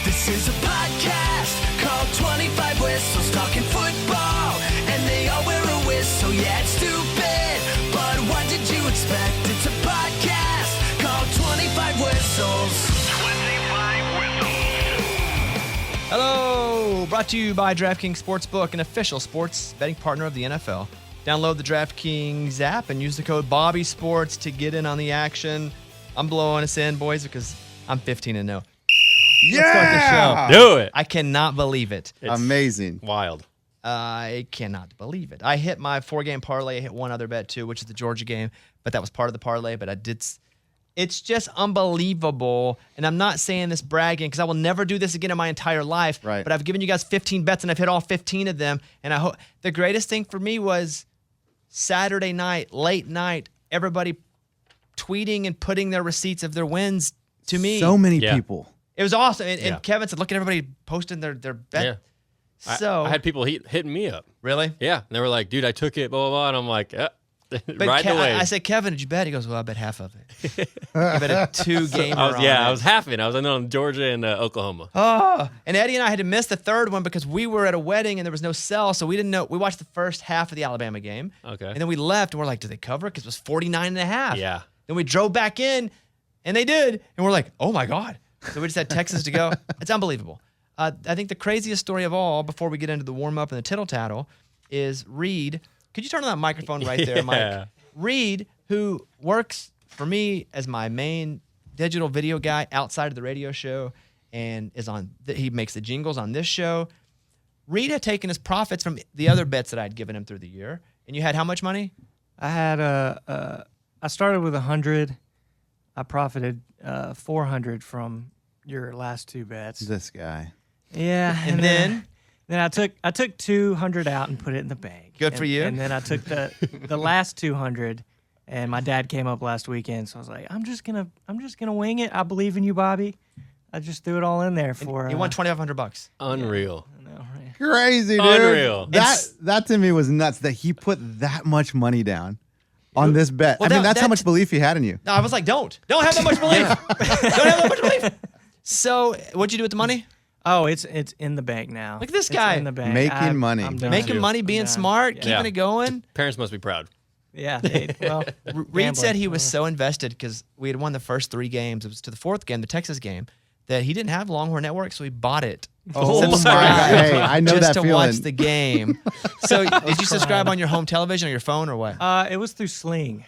This is a podcast called 25 Whistles, talking football, and they all wear a whistle. Yeah, it's stupid, but what did you expect? It's a podcast called 25 Whistles. 25 Whistles. Hello, brought to you by DraftKings Sportsbook, an official sports betting partner of the NFL. Download the DraftKings app and use the code BobbySports to get in on the action. I'm blowing us in, boys, because I'm 15-0. Yeah! Let's start the show. Do it. I cannot believe it. It's Amazing. wild. I cannot believe it. I hit my 4-game parlay. I hit one other bet, too, which is the Georgia game, but that was part of the parlay, but I did... It's just unbelievable, and I'm not saying this bragging because I will never do this again in my entire life, Right. but I've given you guys 15 bets, and I've hit all 15 of them, and I hope the greatest thing for me was Saturday night, late night, everybody tweeting and putting their receipts of their wins to me. So many Yeah. people. It was awesome, and Yeah. Kevin said, look at everybody posting their bet. Yeah. So I had people hitting me up. Really? Yeah. And they were like, dude, I took it, blah, blah, blah. And I'm like, But ride the wave. I said, Kevin, did you bet? He goes, well, I bet half of it. I bet a 2-gamer I was halving. I was on Georgia and Oklahoma. Oh, and Eddie and I had to miss the third one because we were at a wedding and there was no cell, so we didn't know. We watched the first half of the Alabama game. Okay. And then we left and we're like, did they cover? Because it was 49.5. Yeah. Then we drove back in and they did. And we're like, oh my God. So we just had Texas to go. It's unbelievable. I think the craziest story of all, before we get into the warm up and the tittle tattle, is Reed. Could you turn on that microphone right there, Mike? Yeah. Reed, who works for me as my main digital video guy outside of the radio show and is on, he makes the jingles on this show. Reed had taken his profits from the other bets that I'd given him through the year. And you had how much money? I had I started with 100. I profited 400 from your last two bets. This guy. Yeah, And then I took 200 out and put it in the bank. Good for you. And then I took the last 200, and my dad came up last weekend, so I was like, I'm just gonna wing it. I believe in you, Bobby. I just threw it all in there for. you won $2,500. Unreal. I know, right? Crazy, dude. Unreal. That to me was nuts that he put that much money down on this bet. Well, I mean, that- that's how that- much belief he had in you. No, I was like, don't have that much belief. Don't have that much belief. So what'd you do with the money? Oh, it's in the bank now. Look at this It's guy. in the bank. Making money. I'm done. Making money, being I'm done. smart, Yeah. keeping it going. Parents must be proud. Yeah. Well, Reed said gambling. he was so invested because we had won the first 3 games. It was to the 4th game, the Texas game, that he didn't have Longhorn Network, so he bought it. Oh, Subscribed hey, I know just that to feeling. watch the game. So did you subscribe on your home television or your phone or what? It was through Sling.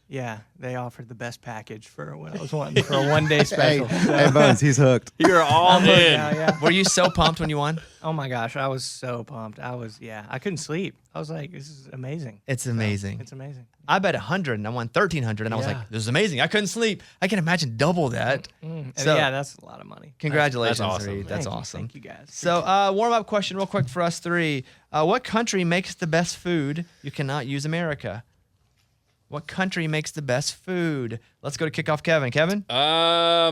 Yeah, they offered the best package for what I was wanting for a one-day Hey, special. hey, Bones, he's hooked. You're all in. Yeah. Were you so pumped when you won? Oh my gosh, I was so pumped. I couldn't sleep. I was like, this is amazing. It's amazing. It's amazing. I bet 100 and I won 1,300 and I was Yeah. like, this is amazing. I couldn't sleep. I can imagine double that. So Yeah, that's a lot of money. congratulations, That's awesome, Reed. man. That's Thank you. awesome. Thank you guys. So warm-up question real quick for us 3. What country makes the best food? You cannot use America. What country makes the best food? Let's go to Kickoff Kevin. Kevin? I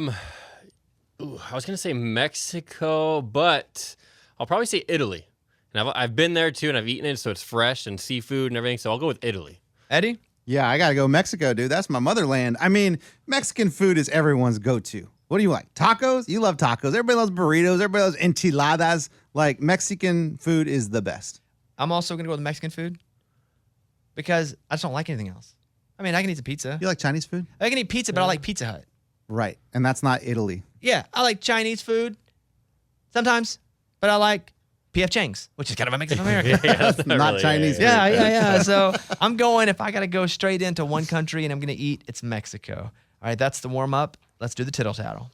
was going to say Mexico, but I'll probably say Italy. And I've been there too, and I've eaten it, so it's fresh and seafood and everything. So I'll go with Italy. Eddie? Yeah, I got to go Mexico, dude. That's my motherland. I mean, Mexican food is everyone's go-to. What do you like? Tacos? You love tacos. Everybody loves burritos. Everybody loves enchiladas. Like, Mexican food is the best. I'm also going to go with Mexican food because I just don't like anything else. I mean, I can eat some pizza. You like Chinese food? I can eat pizza, but I like Pizza Hut. Right. And that's not Italy. Yeah, I like Chinese food sometimes, but I like P.F. Chang's, which is kind of a mix of America. That's Not Chinese food. Yeah. So I'm going, if I got to go straight into one country and I'm going to eat, it's Mexico. All right, that's the warm-up. Let's do the tittle tattle.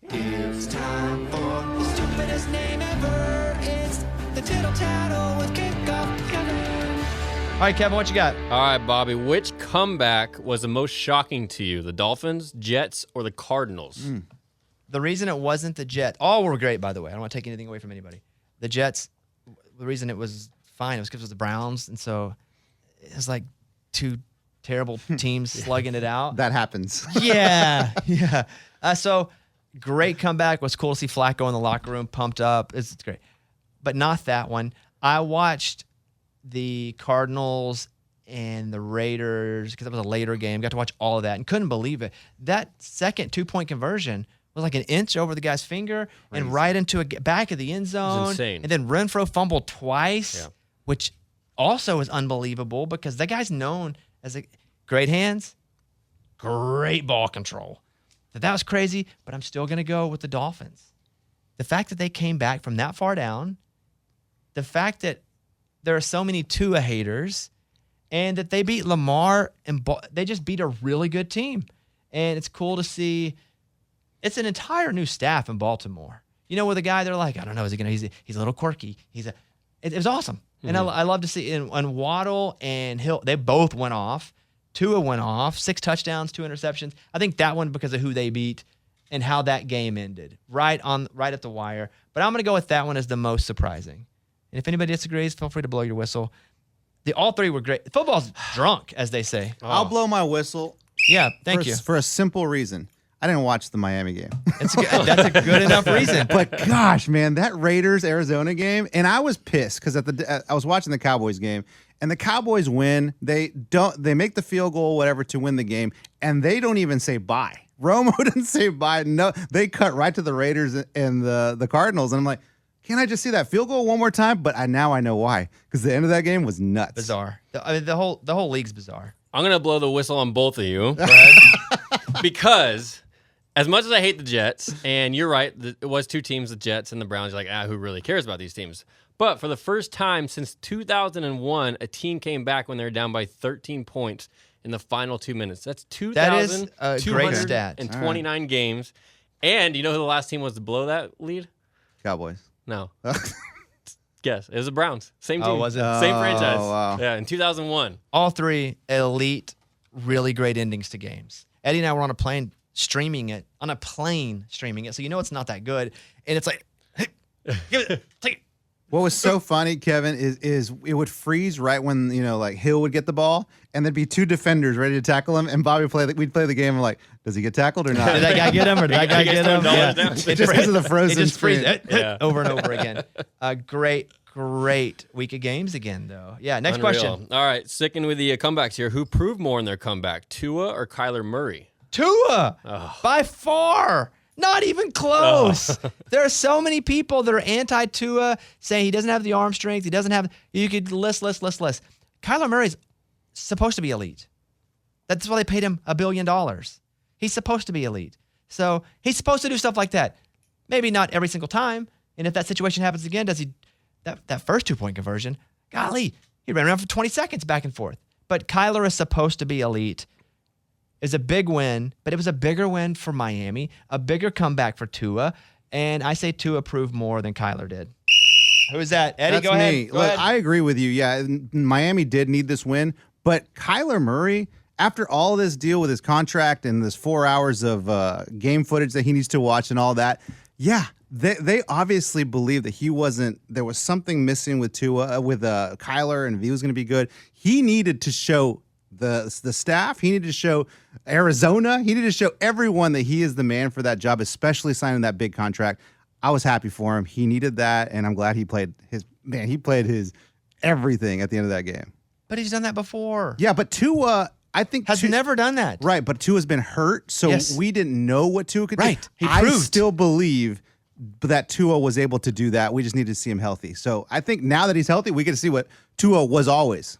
It's time for the stupidest name ever. It's the tittle tattle with Kickoff Kevin. All right, Kevin, what you got? All right, Bobby. Which comeback was the most shocking to you? The Dolphins, Jets, or the Cardinals? The reason it wasn't the Jets, all were great, by the way. I don't want to take anything away from anybody. The Jets, the reason it was fine, it was because it was the Browns, and so it was like 2 terrible teams slugging it out. That happens. Yeah. So great comeback. Was cool to see Flacco in the locker room, pumped up. It's great. But not that one. I watched the Cardinals and the Raiders, because it was a later game. Got to watch all of that and couldn't believe it. That second 2-point conversion was like an inch over the guy's finger and right into a back of the end zone. insane. And then Renfro fumbled twice, Yeah. which also is unbelievable because that guy's known as great hands, great ball control. That was crazy, but I'm still going to go with the Dolphins. The fact that they came back from that far down, the fact that there are so many Tua haters, and that they beat Lamar and they just beat a really good team. And it's cool to see. It's an entire new staff in Baltimore. You know, with a guy, they're like, I don't know, is he gonna? He's a little quirky. It was awesome, and I love to see. And Waddle and Hill, they both went off. Tua went off, 6 touchdowns, 2 interceptions. I think that one because of who they beat and how that game ended, right at the wire. But I'm gonna go with that one as the most surprising. And if anybody disagrees, feel free to blow your whistle. All 3 were great. Football's drunk, as they say. I'll blow my whistle. Yeah, thank you. For a simple reason. I didn't watch the Miami game. That's a good enough reason. But gosh, man, that Raiders-Arizona game, and I was pissed because I was watching the Cowboys game, and the Cowboys win. They make the field goal, whatever, to win the game, and they don't even say bye. Romo didn't say bye. No, they cut right to the Raiders and the Cardinals, and I'm like, can I just see that field goal one more time? But now I know why, because the end of that game was nuts. Bizarre. The whole league's bizarre. I'm going to blow the whistle on both of you. Go ahead. Because as much as I hate the Jets, and you're right, it was 2 teams, the Jets and the Browns, you're like, who really cares about these teams? But for the first time since 2001, a team came back when they were down by 13 points in the final 2 minutes. That's That is a great stat. 229 games. And you know who the last team was to blow that lead? Cowboys. No. Guess. It was the Browns. Same team. Oh, was it? Same franchise. Wow. Yeah, in 2001. All 3 elite, really great endings to games. Eddie and I were on a plane streaming it. So you know it's not that good. And it's like, hey, give it, take it. What was so funny, Kevin, is it would freeze right when, like Hill would get the ball, and there'd be 2 defenders ready to tackle him, and we'd play the game and like, does he get tackled or not? Did that guy get him or did that guy get him? Yeah. Just because of the frozen It just screen. freezes over and over again. Great week of games again, though. Yeah, next Unreal. question. All right, sticking with the comebacks here. Who proved more in their comeback, Tua or Kyler Murray? Tua, by far. Not even close. There are so many people that are anti-Tua, saying he doesn't have the arm strength. He doesn't have. You could list. Kyler Murray's supposed to be elite. That's why they paid him $1 billion. He's supposed to be elite. So he's supposed to do stuff like that. Maybe not every single time. And if that situation happens again, does he? That first 2-point conversion, golly, he ran around for 20 seconds back and forth. But Kyler is supposed to be elite. Is a big win, but it was a bigger win for Miami, a bigger comeback for Tua, and I say Tua proved more than Kyler did. Who is that? Eddie, That's go ahead. me. Go Look, ahead. I agree with you. Yeah, Miami did need this win, but Kyler Murray, after all this deal with his contract and this 4 hours of game footage that he needs to watch and all that, yeah, they obviously believe that there was something missing with Tua, with Kyler, and if he was going to be good, he needed to show the staff, he needed to show Arizona, he needed to show everyone that he is the man for that job, especially signing that big contract. I was happy for him. He needed that, and I'm glad he played his everything at the end of that game. But he's done that before. Yeah, but Tua, I think Has never done that. Right, but Tua's been hurt, so Yes. we didn't know what Tua could Right. do. He I proved. still believe that Tua was able to do that. We just needed to see him healthy. So I think now that he's healthy, we get to see what Tua was always.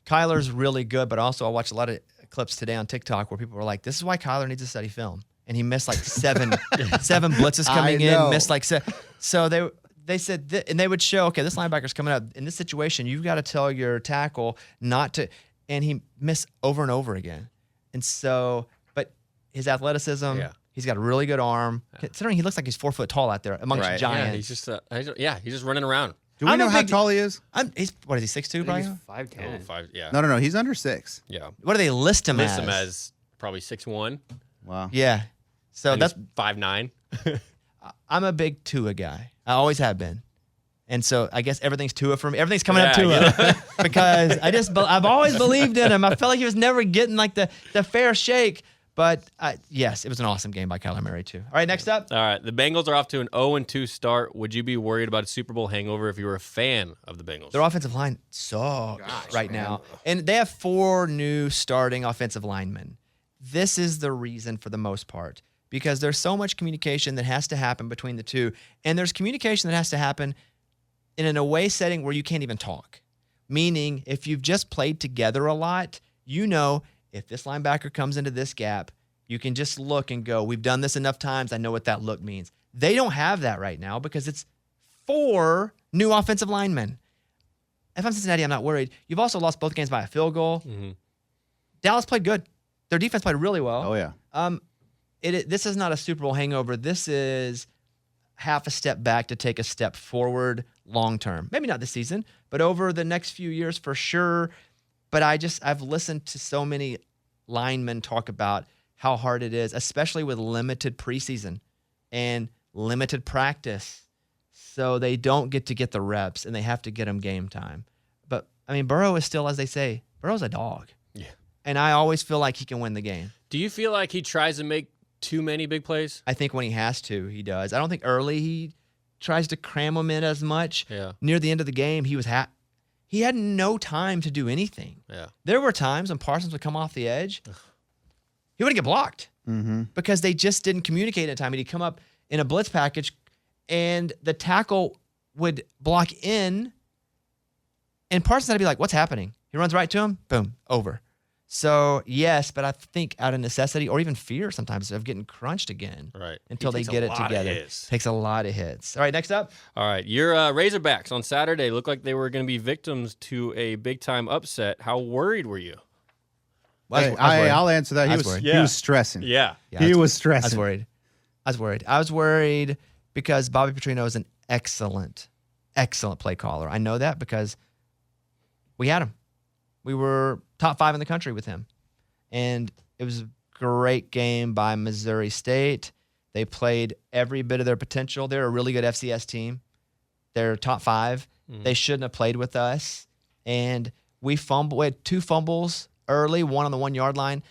Kyler's really good, but also I watched a lot of clips today on TikTok where people were like, this is why Kyler needs to study film. And he missed like seven blitzes coming I know. in, missed like seven. So they said, and they would show, okay, this linebacker's coming up. In this situation, you've got to tell your tackle not to, and he missed over and over again. And so, but his athleticism, he's got a really good arm. Considering he looks like he's 4 foot tall out there amongst Right. giants. Yeah, he's just running around. Do we I'm know a how big- tall he is? What is he, 6'2", Brian? He's 5'10". 5, yeah. No, he's under 6. Yeah. What do they list him List as? him as probably 6'1". Wow. Yeah. So And that's, he's 5'9". I'm a big Tua guy. I always have been. And so I guess everything's Tua for me. Everything's coming up Yeah, Tua because I've always believed in him. I felt like he was never getting like the fair shake. But yes, it was an awesome game by Kyler Murray too. All right, next up. All right, the Bengals are off to an 0-2 start. Would you be worried about a Super Bowl hangover if you were a fan of the Bengals? Their offensive line sucks right now. And they have 4 new starting offensive linemen. This is the reason for the most part, because there's so much communication that has to happen between the two. And there's communication that has to happen in an away setting where you can't even talk. Meaning, if you've just played together a lot, you know, if this linebacker comes into this gap, you can just look and go, we've done this enough times. I know what that look means. They don't have that right now because it's 4 new offensive linemen. If I'm Cincinnati, I'm not worried. You've also lost both games by a field goal. Mm-hmm. Dallas played good. Their defense played really well. Oh, yeah. This is not a Super Bowl hangover. This is half a step back to take a step forward long term. Maybe not this season, but over the next few years for sure. But I've listened to so many linemen talk about how hard it is, especially with limited preseason and limited practice. So they don't get the reps and they have to get them game time. But I mean, Burrow is still, as they say, Burrow's a dog. Yeah. And I always feel like he can win the game. Do you feel like he tries to make too many big plays? I think when he has to, he does. I don't think early he tries to cram them in as much. Yeah. Near the end of the game, he had no time to do anything. Yeah. There were times when Parsons would come off the edge, he would get blocked because they just didn't communicate in time. And he'd come up in a blitz package, and the tackle would block in, and Parsons had to be like, "What's happening?" He runs right to him, boom, over. So, yes, but I think out of necessity or even fear sometimes of getting crunched again until they get it together. Takes a lot of hits. All right, next up. All right, your Razorbacks on Saturday looked like they were going to be victims to a big-time upset. How worried were you? I'll answer that. He was stressing. Yeah. He was stressing. I was worried because Bobby Petrino is an excellent play caller. I know that because we had him. We were top 5 in the country with him. And it was a great game by Missouri State. They played every bit of their potential. They're a really good FCS team. They're top 5. They shouldn't have played with us. And we had 2 fumbles early, 1 on the 1-yard line.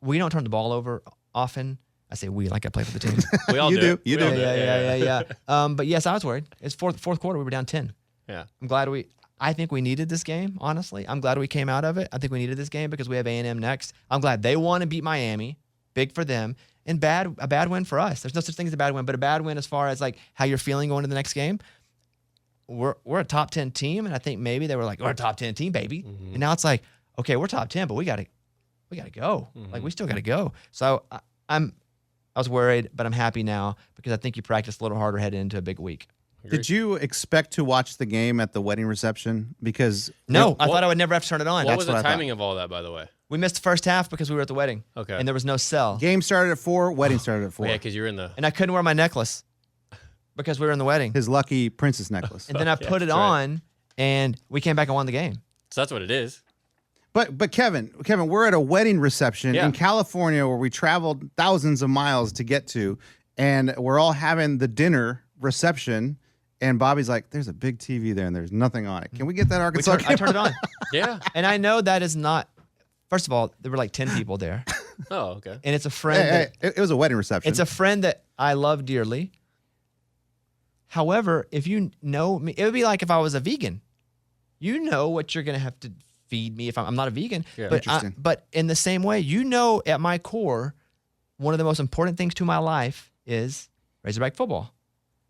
We don't turn the ball over often. I say we like I play for the team. We all do. You do. Yeah. But yes, I was worried. It's fourth quarter. We were down 10. Yeah. I think we needed this game, honestly. I'm glad we came out of it. I think we needed this game because we have A&M next. I'm glad they won and beat Miami. Big for them. And a bad win for us. There's no such thing as a bad win, but a bad win as far as like how you're feeling going to the next game. We're a top 10 team, and I think maybe they were like, we're a top 10 team, baby. Mm-hmm. And now it's like, okay, we're top 10, but we gotta go. Mm-hmm. Like we still gotta go. So I was worried, but I'm happy now because I think you practiced a little harder heading into a big week. Did you expect to watch the game at the wedding reception? Because no, I thought I would never have to turn it on. What was the timing of all that, by the way? We missed the first half because we were at the wedding. Okay. And there was no cell. Game started at 4, wedding started at 4. Yeah, because you're in the... And I couldn't wear my necklace because we were in the wedding. His lucky princess necklace. And then I put it on, and we came back and won the game. So that's what it is. But Kevin, we're at a wedding reception in California where we traveled thousands of miles to get to, and we're all having the dinner reception. And Bobby's like, there's a big TV there and there's nothing on it. Can we get that Arkansas? I turned it on. Yeah. And I know that is not, first of all, there were like 10 people there. Oh, okay. And it's a friend. It was a wedding reception. It's a friend that I love dearly. However, if you know me, it would be like if I was a vegan. You know what you're going to have to feed me if I'm not a vegan. Yeah. But in the same way, you know at my core, one of the most important things to my life is Razorback football.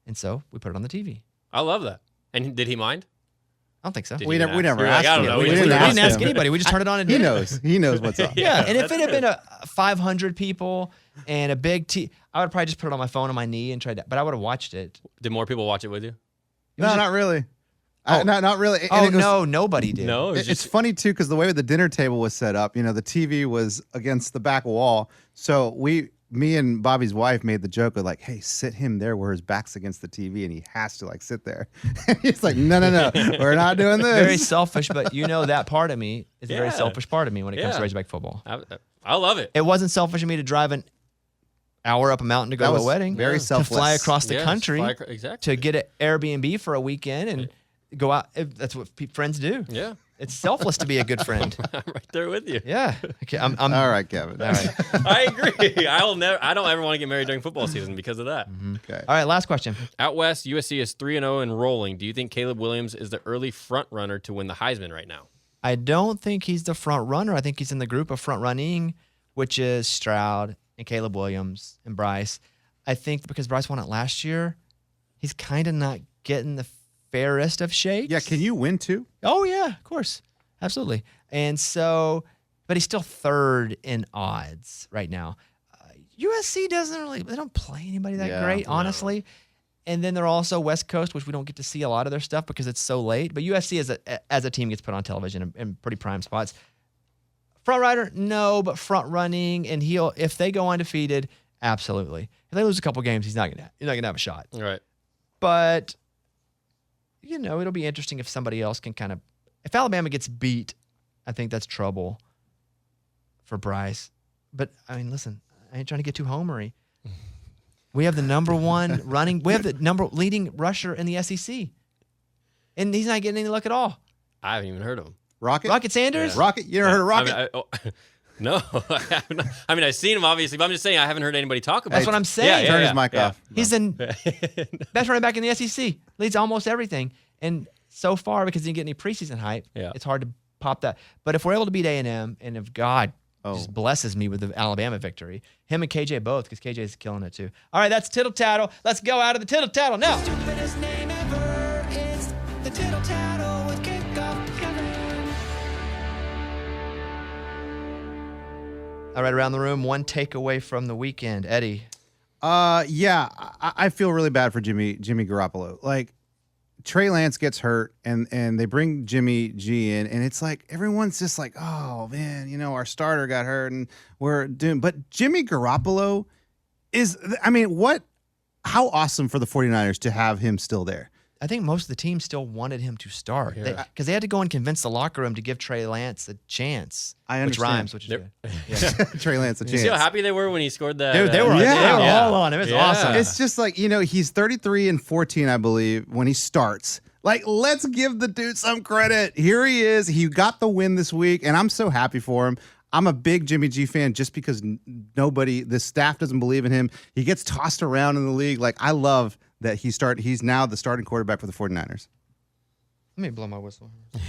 And so we put it on the TV. I love that. And did he mind? I don't think so. We never asked asked him. him. We didn't ask anybody. We just turned it on and He did knows. He knows what's up. Yeah, and if it had been a 500 people and a big I would probably just put it on my phone on my knee and try to, but I would have watched it. Did more people watch it with you? No, not really. Not really. No, nobody did. No, It's funny too because the way the dinner table was set up, the TV was against the back wall. So me and Bobby's wife made the joke of like, hey, sit him there where his back's against the TV and he has to like sit there. And he's like, no, we're not doing this. Very selfish, but that part of me is a very selfish part of me when it comes to Razorback football. I love it. It wasn't selfish of me to drive an hour up a mountain to go to a wedding. Very selfless. To fly across the country. Exactly. To get an Airbnb for a weekend and go out. That's what friends do. Yeah. It's selfless to be a good friend. I'm right there with you. Yeah. Okay, I'm All right, Kevin. all right. I agree. I don't ever want to get married during football season because of that. Okay. All right, last question. Out west, USC is 3-0 and rolling. Do you think Caleb Williams is the early front runner to win the Heisman right now? I don't think he's the front runner. I think he's in the group of front running, which is Stroud and Caleb Williams and Bryce. I think because Bryce won it last year, he's kind of not getting the fairest of shakes. Yeah, can you win too? Oh, yeah, of course. Absolutely. And so, but he's still third in odds right now. USC they don't play anybody that great, honestly. And then they're also West Coast, which we don't get to see a lot of their stuff because it's so late. But USC as a team gets put on television in pretty prime spots. Front rider, no, but front running, and if they go undefeated, absolutely. If they lose a couple games, he's not gonna have a shot. All right. But it'll be interesting if somebody else can if Alabama gets beat, I think that's trouble for Bryce. But I mean, listen, I ain't trying to get too homery. We have the number one leading rusher in the SEC. And he's not getting any luck at all. I haven't even heard of him. Rocket Sanders? Yeah. Rocket? You ever heard of Rocket? No, I haven't. I mean, I've seen him obviously, but I'm just saying I haven't heard anybody talk about That's it. what I'm saying. Turn his mic off. He's the best running back in the SEC. Leads almost everything. And so far, because he didn't get any preseason hype, it's hard to pop that. But if we're able to beat A&M, and if God just blesses me with the Alabama victory, him and KJ both, because KJ is killing it too. All right, that's Tittle Tattle. Let's go out of the Tittle Tattle now. Stupidest name ever. It's the Tittle Tattle with Kickoff Kevin. All right, around the room, one takeaway from the weekend. Eddie. Yeah, I feel really bad for Jimmy Garoppolo. Like, Trey Lance gets hurt, and they bring Jimmy G in, and it's like everyone's just like, oh man, our starter got hurt, and we're doing. But Jimmy Garoppolo is, I mean, how awesome for the 49ers to have him still there. I think most of the team still wanted him to start because they had to go and convince the locker room to give Trey Lance a chance. I which understand. rhymes, which is good. Trey Lance a You chance. see how happy they were when he scored that? Dude, they were all on him. It was awesome. It's just like, he's 33-14, I believe, when he starts. Like, let's give the dude some credit. Here he is. He got the win this week, and I'm so happy for him. I'm a big Jimmy G fan just because the staff doesn't believe in him. He gets tossed around in the league. Like, I love that he's now the starting quarterback for the 49ers. Let me blow my whistle. I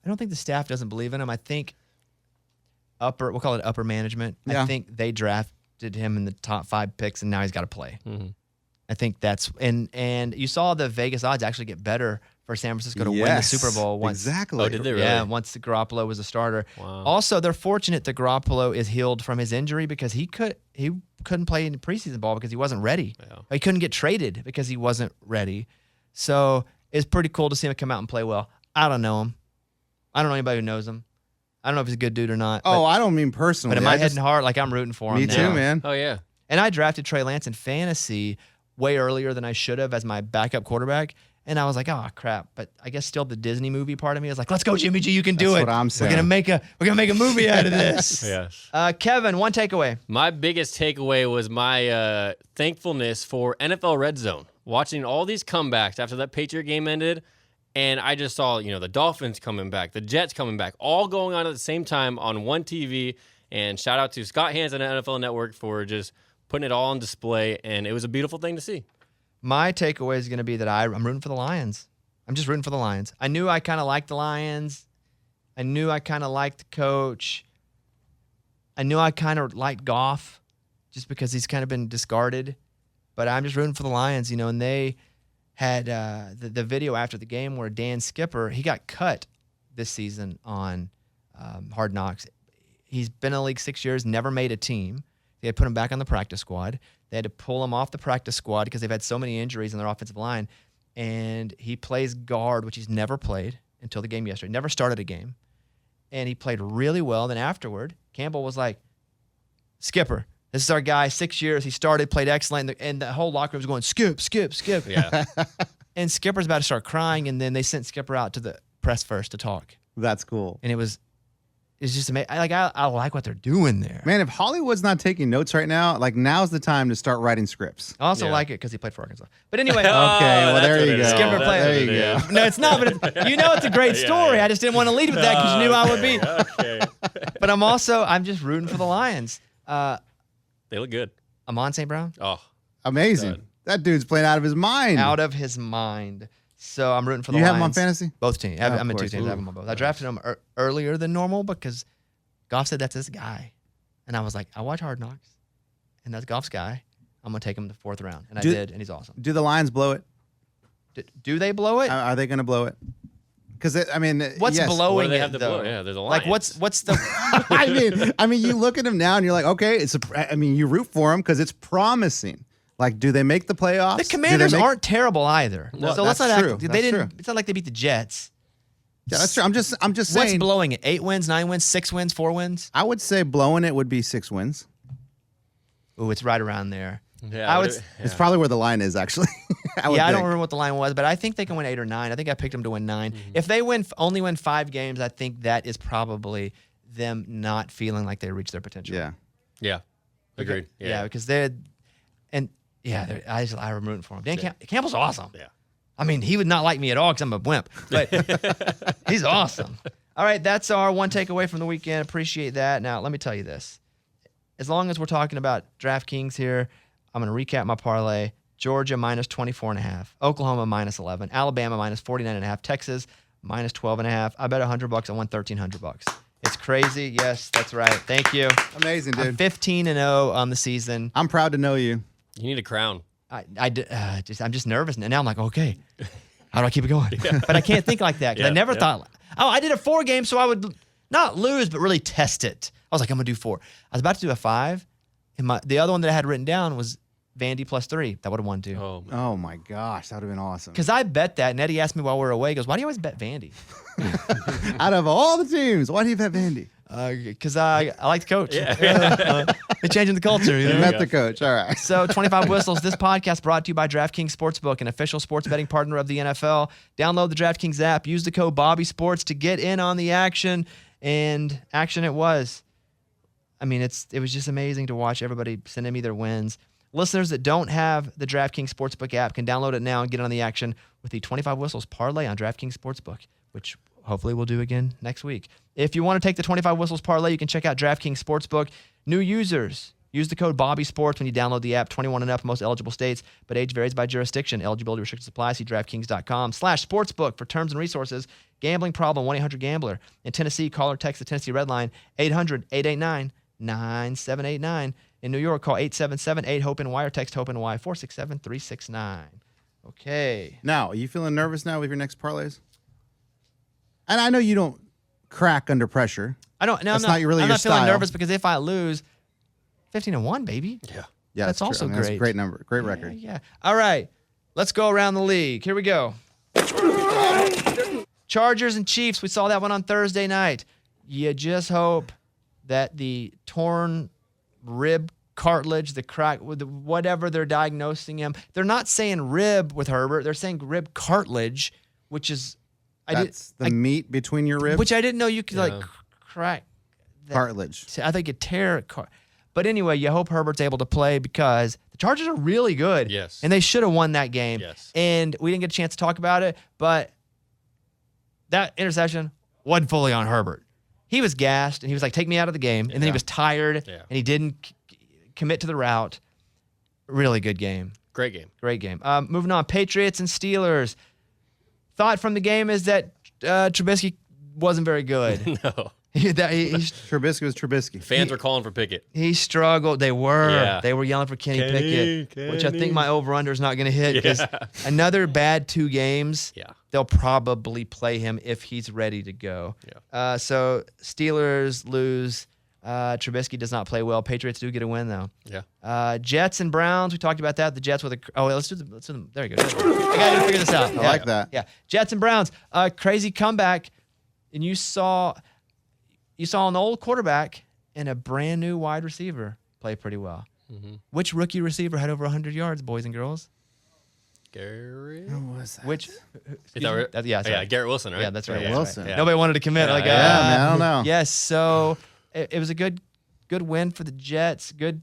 don't think the staff doesn't believe in him. I think we'll call it upper management. Yeah. I think they drafted him in the top 5 picks, and now he's got to play. Mm-hmm. I think that's and you saw the Vegas odds actually get better for San Francisco to win the Yes, Super Bowl once. Exactly. Oh, did they really? Yeah, once Garoppolo was a starter. Wow. Also, they're fortunate that Garoppolo is healed from his injury because he couldn't play in the preseason ball because he wasn't ready. Yeah. He couldn't get traded because he wasn't ready. So it's pretty cool to see him come out and play well. I don't know him. I don't know anybody who knows him. I don't know if he's a good dude or not. Oh, I don't mean personally. but in my head and heart, like I'm rooting for him. Me now. too, man. Oh yeah. And I drafted Trey Lance in fantasy way earlier than I should have as my backup quarterback. And I was like, oh crap. But I guess still the Disney movie part of me is like, let's go, Jimmy G, you can do That's it. what I'm saying. We're gonna make a movie out of this. Yes. Kevin, one takeaway. My biggest takeaway was my thankfulness for NFL Red Zone. Watching all these comebacks after that Patriot game ended, and I just saw, the Dolphins coming back, the Jets coming back, all going on at the same time on one TV. And shout out to Scott Hansen at NFL Network for just putting it all on display, and it was a beautiful thing to see. My takeaway is going to be that I'm rooting for the Lions. I'm just rooting for the Lions. I knew I kind of liked the Lions. I knew I kind of liked the coach. I knew I kind of liked Goff just because he's kind of been discarded. But I'm just rooting for the Lions, and they had the video after the game where Dan Skipper, he got cut this season on Hard Knocks. He's been in the league 6 years, never made a team. They had put him back on the practice squad. They had to pull him off the practice squad because they've had so many injuries in their offensive line. And he plays guard, which he's never played until the game yesterday. Never started a game. And he played really well. Then afterward, Campbell was like, Skipper, this is our guy, 6 years. He started, played excellent. And the whole locker room was going, Skip, Skip, Skip. Yeah. And Skipper's about to start crying. And then they sent Skipper out to the press first to talk. That's cool. And it was is just amazing. I like what they're doing there. Man, if Hollywood's not taking notes right now, like now's the time to start writing scripts. I also like it because he played for Arkansas. But anyway, Okay, well there you go. Skipper play. There you go. No, it's not. But it's a great story. I just didn't want to lead with that because you knew I would be. Okay. But I'm just rooting for the Lions. They look good. Amon St. Brown, Oh, Amazing. Done. That dude's playing out of his mind. out of his mind. So I'm rooting for the You Lions. have him on fantasy? Both teams. of I'm in two course. teams. I have them on both. I drafted him earlier than normal because Goff said that's his guy, and I was like, I watch Hard Knocks, and that's Goff's guy. I'm gonna take him in the 4th round, and I did, and he's awesome. Do the Lions blow it? Do they blow it? Are they going to blow it? Because I mean, What's yes. blowing what do they it have to though? blow? Yeah, there's a line. Like what's the? I mean, you look at him now and you're like, okay, you root for him because it's promising. Like, do they make the playoffs? The Commanders Do they make- aren't terrible either. Well, so let's that's not true. act. They That's didn't. true. It's not like they beat the Jets. Yeah, that's true. I'm just What's saying. blowing it? 8 wins, 9 wins, 6 wins, 4 wins. I would say blowing it would be 6 wins. Ooh, it's right around there. Yeah, I would. It's probably where the line is actually. I I would don't think. remember what the line was, but I think they can win 8 or 9. I think I picked them to win 9. If they only win 5 games, I think that is probably them not feeling like they reached their potential. Yeah. Yeah. Agreed. Yeah, because I'm rooting for him. Dan Campbell's awesome. Yeah. I mean, he would not like me at all because I'm a wimp, but he's awesome. All right, that's our one takeaway from the weekend. Appreciate that. Now, let me tell you this. As long as we're talking about DraftKings here, I'm going to recap my parlay. Georgia minus 24.5, Oklahoma minus 11, Alabama minus 49.5, Texas minus 12.5. I bet $100 I won $1,300. It's crazy. Yes, that's right. Thank you. Amazing, dude. I'm 15-0 on the season. I'm proud to know you. You need a crown. I'm just nervous, and now I'm like, okay, how do I keep it going? But I can't think like that because I never thought. Oh, I did a 4 game, so I would not lose, but really test it. I was like, I'm gonna do 4. I was about to do a 5, and the other one that I had written down was Vandy plus 3. That would have won too. Oh, man. Oh my gosh, that would have been awesome. Because I bet that, and Eddie asked me while we were away, he goes, why do you always bet Vandy? Out of all the teams, why do you bet Vandy? Because I like the coach. They're changing the culture. You You know? met the coach. All right. So 25 Whistles, this podcast brought to you by DraftKings Sportsbook, an official sports betting partner of the NFL. Download the DraftKings app. Use the code BobbySports to get in on the action. And action it was. I mean, it was just amazing to watch everybody sending me their wins. Listeners that don't have the DraftKings Sportsbook app can download it now and get on the action with the 25 Whistles parlay on DraftKings Sportsbook, which hopefully we'll do again next week. If you want to take the 25 Whistles parlay, you can check out DraftKings Sportsbook. New users, use the code BobbySports when you download the app. 21 and up in most eligible states, but age varies by jurisdiction. Eligibility restrictions apply. See DraftKings.com/sportsbook for terms and resources. Gambling problem, 1-800-GAMBLER. In Tennessee, call or text the Tennessee Red Line, 800-889-9789. In New York, call 877-8-HOPE-NY or text HOPE-NY 467-369. Okay. Now, are you feeling nervous now with your next parlays? And I know you don't crack under pressure. I don't. No, That's I'm not. really I'm your not feeling style. nervous because if I lose, 15-1, baby. Yeah. Yeah, That's true. also That's a great. great number. Great record. Yeah. All right. Let's go around the league. Here we go. Chargers and Chiefs. We saw that one on Thursday night. You just hope that the torn rib cartilage, the crack, whatever they're diagnosing him. They're not saying rib with Herbert. They're saying rib cartilage, which is That's the meat between your ribs. which I didn't know you could like crack that. Cartilage. I think it tear. But anyway, you hope Herbert's able to play because the Chargers are really good. Yes. And they should have won that game. Yes. And we didn't get a chance to talk about it, but that interception wasn't fully on Herbert. He was gassed, and he was like, take me out of the game. And then he was tired, Yeah. and he didn't commit to the route. Really good game. Great game. Great game. Moving on, Patriots and Steelers. Thought from the game is that Trubisky wasn't very good. No. Trubisky was Trubisky. Fans were calling for Pickett. He struggled. They were. Yeah. They were yelling for Kenny Pickett, which I think my over-under is not going to hit because another bad 2 games, Yeah. they'll probably play him if he's ready to go. Yeah. So Steelers lose. Trubisky does not play well. Patriots do get a win, though. Yeah. Jets and Browns, we talked about that. The Jets with a... Oh, let's do them. There you go. I got to figure this out. I like that. Yeah. Jets and Browns. Crazy comeback. And you saw an old quarterback and a brand new wide receiver play pretty well. Mm-hmm. Which rookie receiver had over 100 yards, boys and girls? Garrett. Who was that? Which? Is that right? Yeah, sorry. Yeah, Garrett Wilson, right? Yeah, that's right. Garrett that's Wilson. right. Yeah. Nobody wanted to commit. Yeah, like, yeah, man, I don't know. Yes, so it was a good win for the Jets. Good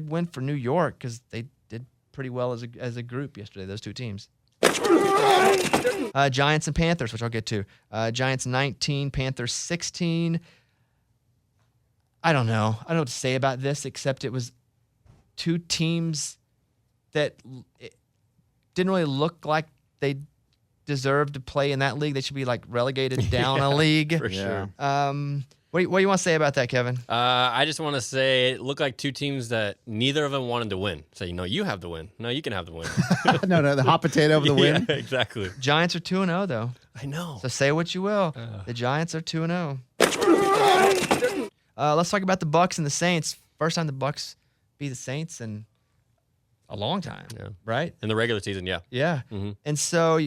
win for New York because they did pretty well as a group yesterday. Those two teams. Giants and Panthers, which I'll get to. Giants 19, Panthers 16. I don't know. I don't know what to say about this except it was two teams that didn't really look like they deserved to play in that league. They should be like relegated down a league. For sure. What do you want to say about that, Kevin? I just want to say it looked like two teams that neither of them wanted to win. So, you have the win. No, you can have the win. No, the hot potato of the win. Yeah, exactly. Giants are 2-0 though. I know. So say what you will. The Giants are 2-0. Let's talk about the Bucks and the Saints. First time the Bucks beat the Saints in a long time, right? In the regular season, yeah. Yeah. And so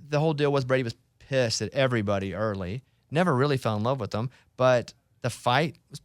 the whole deal was Brady was pissed at everybody early. Never really fell in love with them, but the fight was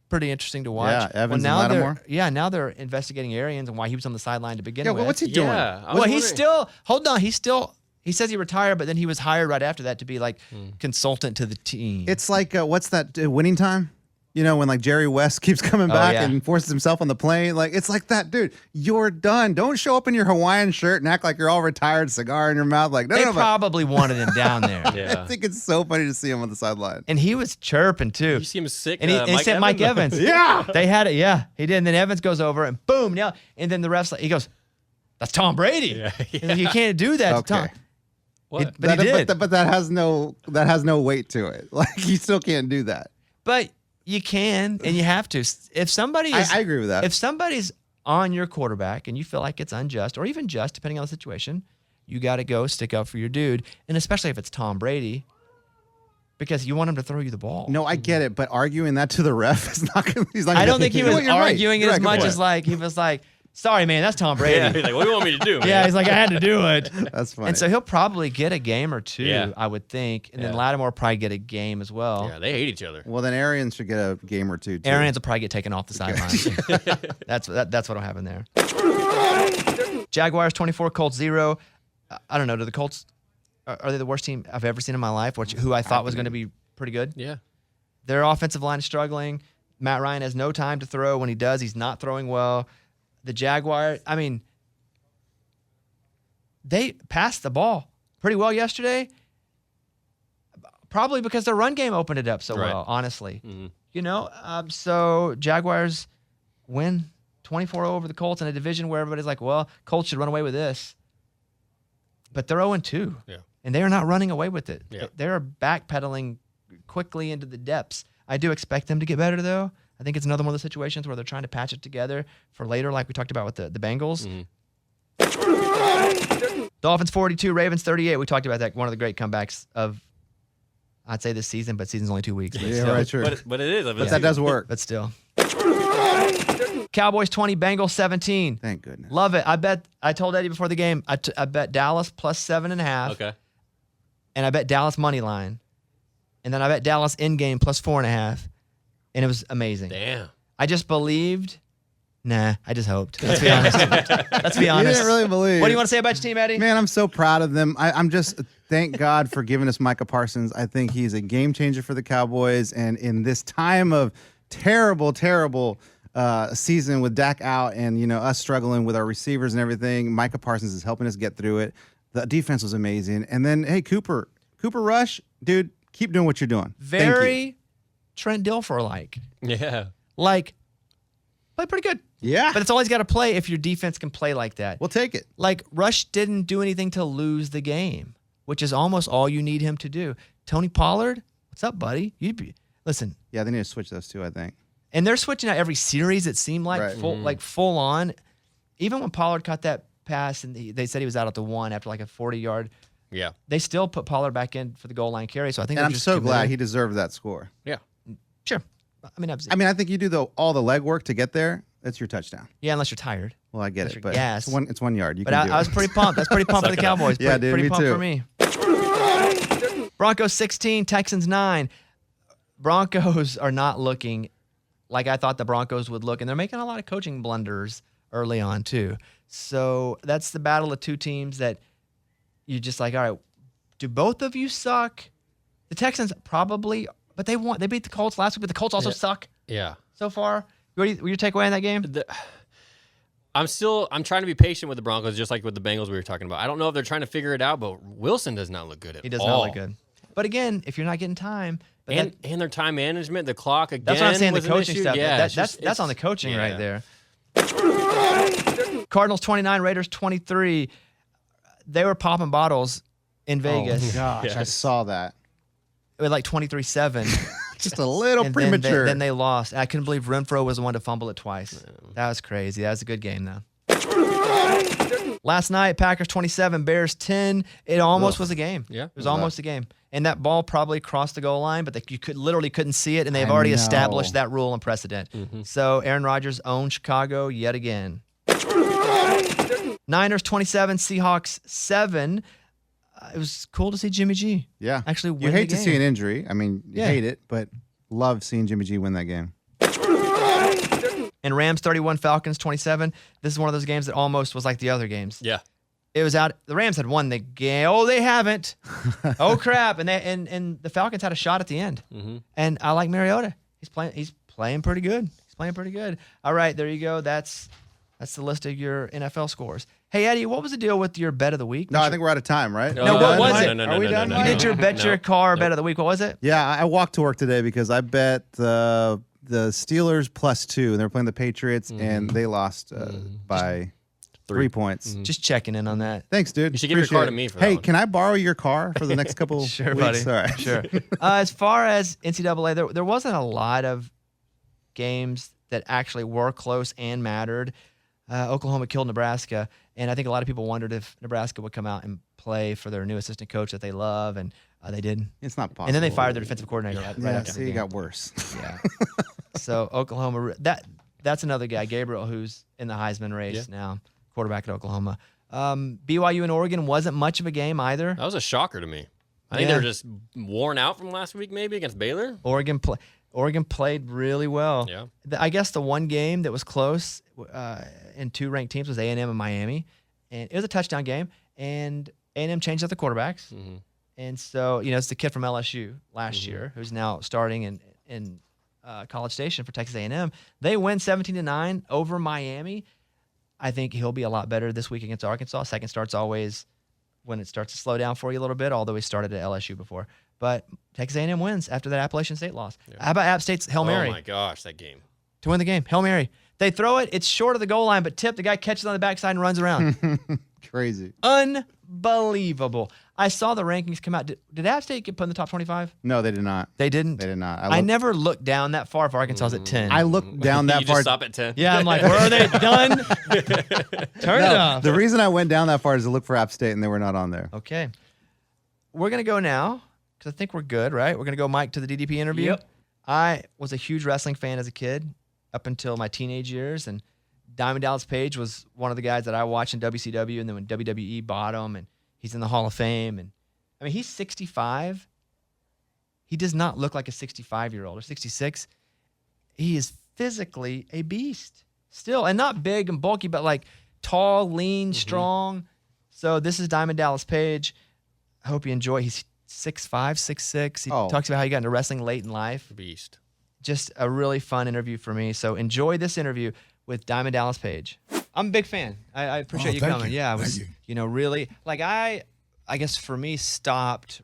pretty interesting to watch. Yeah, Evans now and Lattimore. now they're investigating Arians and why he was on the sideline to begin Yeah, with. what's he doing? Yeah. I was Well, he's wondering- still hold on. He says he retired, but then he was hired right after that to be like consultant to the team. It's like what's that? Winning Time. When like Jerry West keeps coming back yeah. and forces himself on the plane, like it's like that, dude. You're done. Don't show up in your Hawaiian shirt and act like you're all retired, cigar in your mouth. Like they no. probably wanted him down there. Yeah. I think it's so funny to see him on the sideline. And he was chirping too. You see him sick. And he sent Mike Evans. Yeah. They had it. Yeah, he did. And then Evans goes over and boom. Now, and then the ref's like, he goes, "That's Tom Brady. Yeah. He's like, you can't do that, to Tom." Okay. What? But he did. But that has no weight to it. Like you still can't do that. But you can and you have to. If somebody is, I agree with that. If somebody's on your quarterback and you feel like it's unjust or even just, depending on the situation, you got to go stick up for your dude. And especially if it's Tom Brady, because you want him to throw you the ball. No, I get it, but arguing that to the ref is not going. He's not. I don't think he was You're right. arguing You're it right. as Good much point. as like he was like, "Sorry, man, that's Tom Brady." Yeah, he's like, what do you want me to do, man? Yeah, he's like, I had to do it. That's funny. And so he'll probably get a game or two, Yeah. I would think. And then Yeah. Lattimore will probably get a game as well. Yeah, they hate each other. Well, then Arians should get a game or two. Too. Arians will probably get taken off the sideline. That's what'll happen there. Jaguars 24, Colts 0. I don't know. Do the Colts are they the worst team I've ever seen in my life? Who I thought was going to be pretty good. Yeah. Their offensive line is struggling. Matt Ryan has no time to throw. When he does, he's not throwing well. The Jaguars, I mean, they passed the ball pretty well yesterday. Probably because their run game opened it up so Right. well, honestly. Mhm. So Jaguars win 24 over the Colts in a division where everybody's like, well, Colts should run away with this. But they're 0-2. Yeah. And they are not running away with it. Yeah. They're backpedaling quickly into the depths. I do expect them to get better, though. I think it's another one of the situations where they're trying to patch it together for later, like we talked about with the Bengals. Dolphins 42, Ravens 38. We talked about that. One of the great comebacks of, I'd say this season, but season's only 2 weeks. But Yeah, still. right, sure. But it is. But that does work. But still. Cowboys 20, Bengals 17. Thank goodness. Love it. I told Eddie before the game, I bet Dallas plus 7.5. Okay. And I bet Dallas money line. And then I bet Dallas in game plus 4.5. And it was amazing. Damn. I just believed. Nah, I just hoped. Let's be honest. Let's be You honest. didn't really believe. What do you want to say about your team, Eddie? Man, I'm so proud of them. I'm just thank God for giving us Micah Parsons. I think he's a game changer for the Cowboys. And in this time of terrible season with Dak out and us struggling with our receivers and everything, Micah Parsons is helping us get through it. The defense was amazing. And then hey, Cooper Rush, dude, keep doing what you're doing. Thank you. Very Trent Dilfer like. Yeah. Like, play pretty good. Yeah. But it's all he's got to play if your defense can play like that. We'll take it. Like, Rush didn't do anything to lose the game, which is almost all you need him to do. Tony Pollard, what's up, buddy? Listen, Yeah, they need to switch those two, I think. and they're switching out every series, it seemed like, Right. full on. Even when Pollard caught that pass and they said he was out at the 1 after like a 40-yard, Yeah. they still put Pollard back in for the goal line carry. So I think And they're I'm just so glad committed. he deserved that score. Yeah. Sure. I mean, I think you do all the legwork to get there. That's your touchdown. yeah, unless you're tired. Well, I get Unless it, you're but gassed. it's 1 yard. You But can do I it. was pretty pumped. That's pretty pumped for the Cowboys. Yeah, Pretty- dude, pretty me pumped too. for me. Broncos 16, Texans 9. Broncos are not looking like I thought the Broncos would look, and they're making a lot of coaching blunders early on too. So that's the battle of two teams that you're just like, all right, do both of you suck? The Texans probably, but they beat the Colts last week, but the Colts also suck Yeah. so far. What your takeaway in that game? I'm trying to be patient with the Broncos, just like with the Bengals we were talking about. I don't know if they're trying to figure it out, but Wilson does not look good at all. He does not look good. But again, if you're not getting time, And their time management, the clock again. that's what I'm saying. The was an coaching issue. stuff. Yeah, That's on the coaching right yeah. there. Cardinals 29, Raiders 23. They were popping bottles in Vegas. Gosh, I saw that. It was like 23-7. Just a little And premature. Then they lost. I couldn't believe Renfro was the one to fumble it twice. That was crazy. That was a good game, though. Last night, Packers 27, Bears 10. It almost was a game. Yeah. It was almost a game. And that ball probably crossed the goal line, but you literally couldn't see it, and they've I already know. established that rule and precedent. So Aaron Rodgers owned Chicago yet again. Niners 27, Seahawks 7. It was cool to see Jimmy G. Yeah. Actually win you hate the to see game. an injury. I mean, you Yeah. hate it, but love seeing Jimmy G win that game. And Rams 31, Falcons 27. This is one of those games that almost was like the other games. Yeah. It was out. The Rams had won the game. Oh, they haven't. Oh crap! And the Falcons had a shot at the end. And I like Mariota. He's playing pretty good. All right, there you go. That's the list of your NFL scores. Hey Eddie, what was the deal with your bet of the week? No, I think we're out of time, right? No, what was it? No, Are we done? You did your bet your car bet of the week. What was it? Yeah, I walked to work today because I bet the Steelers +2, and they were playing the Patriots, and they lost by 3 points. Just checking in on that. Thanks, dude. You should give your Appreciate car it. to me for that Hey, one. can I borrow your car for the next couple Sure, weeks? buddy. All right. Sure. As far as NCAA, there wasn't a lot of games that actually were close and mattered. Oklahoma killed Nebraska, and I think a lot of people wondered if Nebraska would come out and play for their new assistant coach that they love, and they didn't. It's not possible. And then they fired their defensive coordinator right Yeah, after see, the it game. got worse. Yeah. So Oklahoma, that's another guy, Gabriel, who's in the Heisman race now, quarterback at Oklahoma. BYU and Oregon wasn't much of a game either. That was a shocker to me. I think they were just worn out from last week, maybe against Baylor. Oregon played really well. Yeah. I guess the one game that was close in two ranked teams was A&M and Miami, and it was a touchdown game. And A&M changed up the quarterbacks, and so it's the kid from LSU last year who's now starting in College Station for Texas A&M. They win 17-9 over Miami. I think he'll be a lot better this week against Arkansas. Second start's always when it starts to slow down for you a little bit, although he started at LSU before. But Texas A&M wins after that Appalachian State loss. How about App State's Hail Mary Oh my gosh, that game. to win the game? Hail Mary. They throw it. It's short of the goal line, but tip. The guy catches on the backside and runs around. Crazy. Unbelievable. I saw the rankings come out. Did App State get put in the top 25? No, they did not. They didn't? They did not. I never looked down that far if Arkansas's at 10. I looked down that you far. just stop at 10. Yeah, I'm like, where are they? Done? Turn it off. The reason I went down that far is to look for App State, and they were not on there. Okay. We're going to go now because I think we're good, right? We're going to go, Mike, to the DDP interview. Yep. I was a huge wrestling fan as a kid up until my teenage years, and Diamond Dallas Page was one of the guys that I watched in WCW, and then when WWE bought him, and he's in the Hall of Fame. And I mean, he's 65. He does not look like a 65-year-old or 66. He is physically a beast still, and not big and bulky, but like tall, lean, strong. So this is Diamond Dallas Page. I hope you enjoy. He's 6'5", 6'6". He talks about how he got into wrestling late in life. Beast. Just a really fun interview for me. So enjoy this interview with Diamond Dallas Page. I'm a big fan. I appreciate you thank coming. you. Yeah, I was, Thank really like I guess for me stopped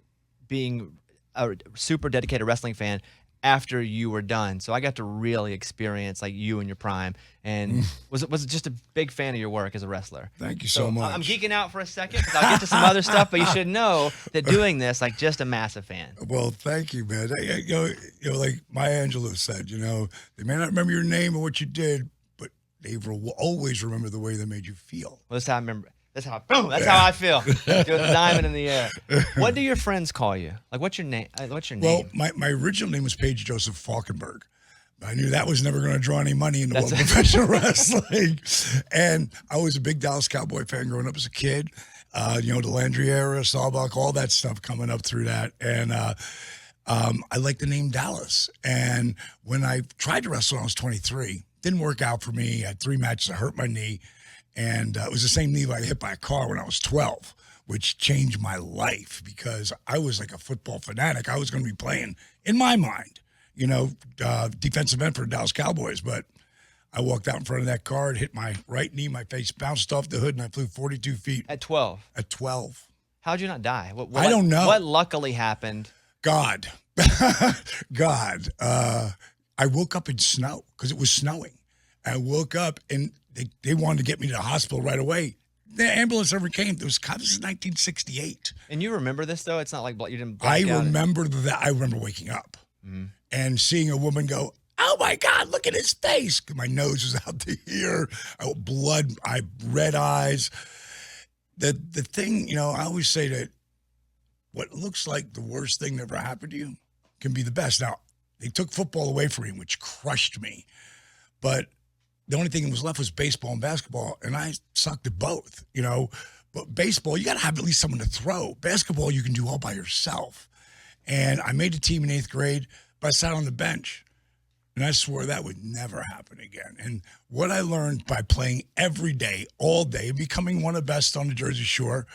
being a super dedicated wrestling fan after you were done. So I got to really experience like you in your prime, and was just a big fan of your work as a wrestler. Thank you so much. I'm geeking out for a second because I'll get to some other stuff, but you should know that doing this, like, just a massive fan. Well, thank you, man. You know, like Maya Angelou said, they may not remember your name or what you did, but they will always remember the way they made you feel. Well, that's how I remember. That's how I feel. Doing the diamond in the air. What do your friends call you? Like, what's your name? Well, my original name was Paige Joseph Falkenberg. I knew that was never going to draw any money into professional wrestling. And I was a big Dallas Cowboy fan growing up as a kid. The Landry era, Sawbuck, all that stuff coming up through that. And I like the name Dallas. And when I tried to wrestle when I was 23, didn't work out for me. I had 3 matches. I hurt my knee. And it was the same knee I got hit by a car when I was 12, which changed my life because I was like a football fanatic. I was going to be playing, in my mind, defensive end for the Dallas Cowboys. But I walked out in front of that car, it hit my right knee, my face bounced off the hood, and I flew 42 feet. At 12? At 12. How'd you not die? I don't know. What luckily happened? God. God. I woke up in snow because it was snowing. I woke up, and they wanted to get me to the hospital right away. The ambulance never came. This is 1968. And you remember this, though? It's not like you didn't I black out. remember that. I remember waking up and seeing a woman go, "Oh my God, look at his face." My nose was out to here. Red eyes. The thing, I always say that what looks like the worst thing that ever happened to you can be the best. Now, they took football away from me, which crushed me. But the only thing that was left was baseball and basketball, and I sucked at both, But baseball, you got to have at least someone to throw. Basketball, you can do all by yourself. And I made the team in 8th grade, but I sat on the bench. And I swore that would never happen again. And what I learned by playing every day, all day, becoming one of the best on the Jersey Shore,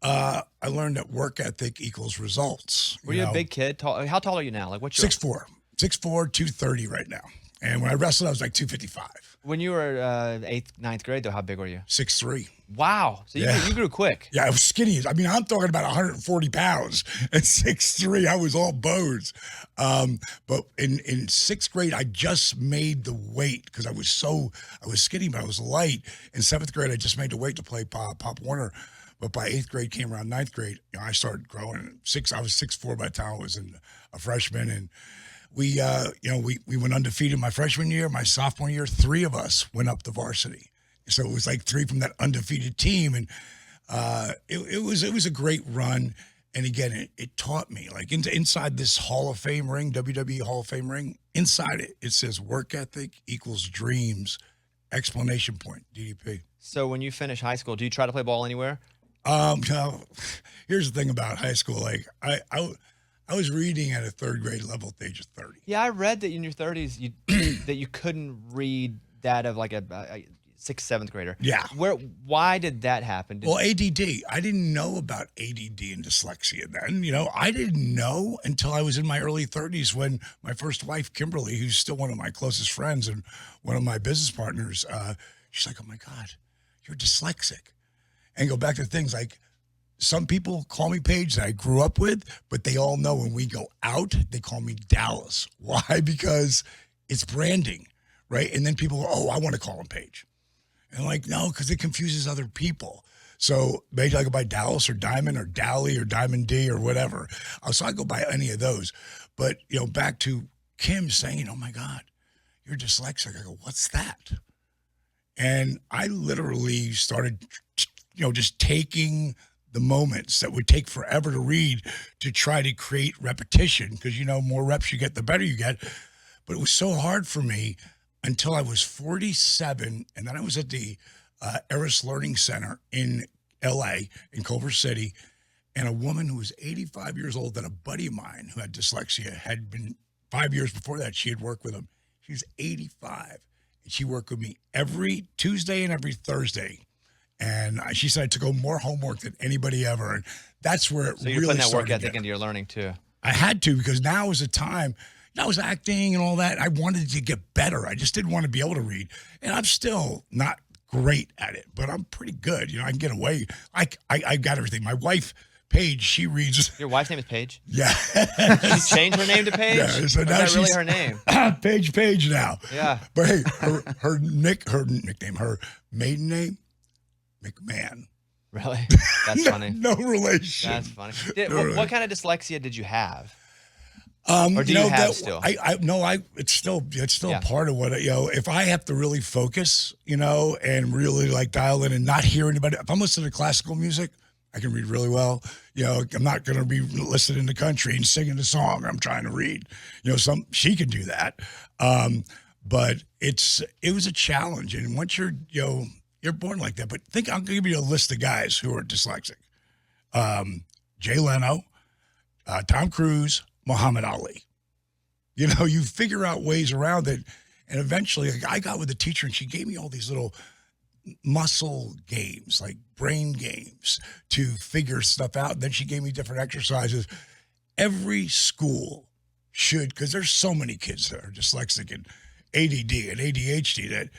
I learned that work ethic equals results. Were you a big kid? How tall are you now? Like what's your 6'4", 230 right now. And when I wrestled, I was like 255. When you were 8th, 9th grade, though, how big were you? 6'3". Wow. So you grew quick. Yeah, I was skinny. I mean, I'm talking about 140 pounds. At 6'3", I was all bones. But in 6th grade, I just made the weight because I was skinny, but I was light. In 7th grade, I just made the weight to play Pop Warner. But by 8th grade, came around 9th grade, I started growing. I was 6'4" by the time I was a freshman. And we went undefeated my freshman year. My sophomore year, 3 of us went up to varsity. So it was like 3 from that undefeated team, and it was a great run. And again, it taught me like inside this Hall of Fame ring, WWE Hall of Fame ring. Inside it says work ethic equals dreams! Exclamation point. DDP. So when you finish high school, do you try to play ball anywhere? No, here's the thing about high school. Like I was reading at a 3rd grade level at the age of 30. Yeah, I read that in your 30s that you couldn't read that of like a 6th, 7th grader. Yeah. Why did that happen? Well, ADD. I didn't know about ADD and dyslexia then. I didn't know until I was in my early 30s when my first wife, Kimberly, who's still one of my closest friends and one of my business partners, she's like, "Oh my God, you're dyslexic." And go back to things like some people call me Paige that I grew up with, but they all know when we go out, they call me Dallas. Why? Because it's branding, right? And then people go, "Oh, I want to call him Paige." And I'm like, no, because it confuses other people. So maybe I go by Dallas or Diamond or Dally or Diamond D or whatever. So I go by any of those. But, back to Kim saying, "Oh my God, you're dyslexic." I go, "What's that?" And I literally started, just taking the moments that would take forever to read to try to create repetition because, more reps you get, the better you get. But it was so hard for me until I was 47, and then I was at the Eris Learning Center in L.A., in Culver City, and a woman who was 85 years old that a buddy of mine who had dyslexia had been 5 years before that, she had worked with him. She was 85, and she worked with me every Tuesday and every Thursday. And she said I took home more homework than anybody ever, and that's where it So really you're putting that work started ethic into your learning, too. I had to because now is the time. I was acting and all that. I wanted to get better. I just didn't want to be able to read. And I'm still not great at it, but I'm pretty good. I can get away. I got everything. My wife, Paige, she reads. Your wife's name is Paige? Yeah. She changed her name to Paige? Yeah, so Or now is that really she's- her name? Paige now. Yeah. But hey, her nickname, her maiden name, McMahon. Really? That's funny. No relation. That's funny. No What kind of dyslexia did you have? Or do you have that, still? It's still part of what, if I have to really focus, and really like dial in and not hear anybody. If I'm listening to classical music, I can read really well. I'm not going to be listening to country and singing the song I'm trying to read. She can do that. But it was a challenge. And once you're born like that, but I'll give you a list of guys who are dyslexic. Jay Leno, Tom Cruise, Muhammad Ali. You figure out ways around it. And eventually I got with a teacher and she gave me all these little muscle games, like brain games to figure stuff out. And then she gave me different exercises. Every school should, because there's so many kids that are dyslexic and ADD and ADHD that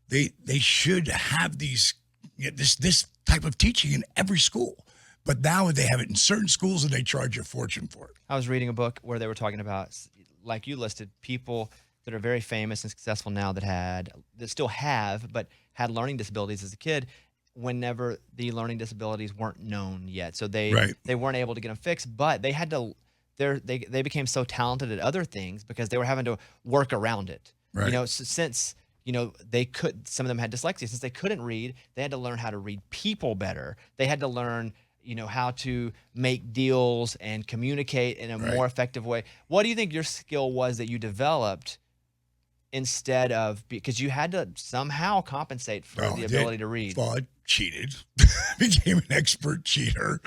they should have these this type of teaching in every school. But now they have it in certain schools and they charge a fortune for it. I was reading a book where they were talking about, like you listed, people that are very famous and successful now that still have, but had learning disabilities as a kid whenever the learning disabilities weren't known yet. So they weren't able to get them fixed, but they had to, they became so talented at other things because they were having to work around it. Right. You know, since, you know, some of them had dyslexia, since they couldn't read, they had to learn how to read people better. They had to learn, you know, how to make deals and communicate in a more effective way. What do you think your skill was that you developed instead of, because you had to somehow compensate for the ability to read? Well, I cheated, became an expert cheater.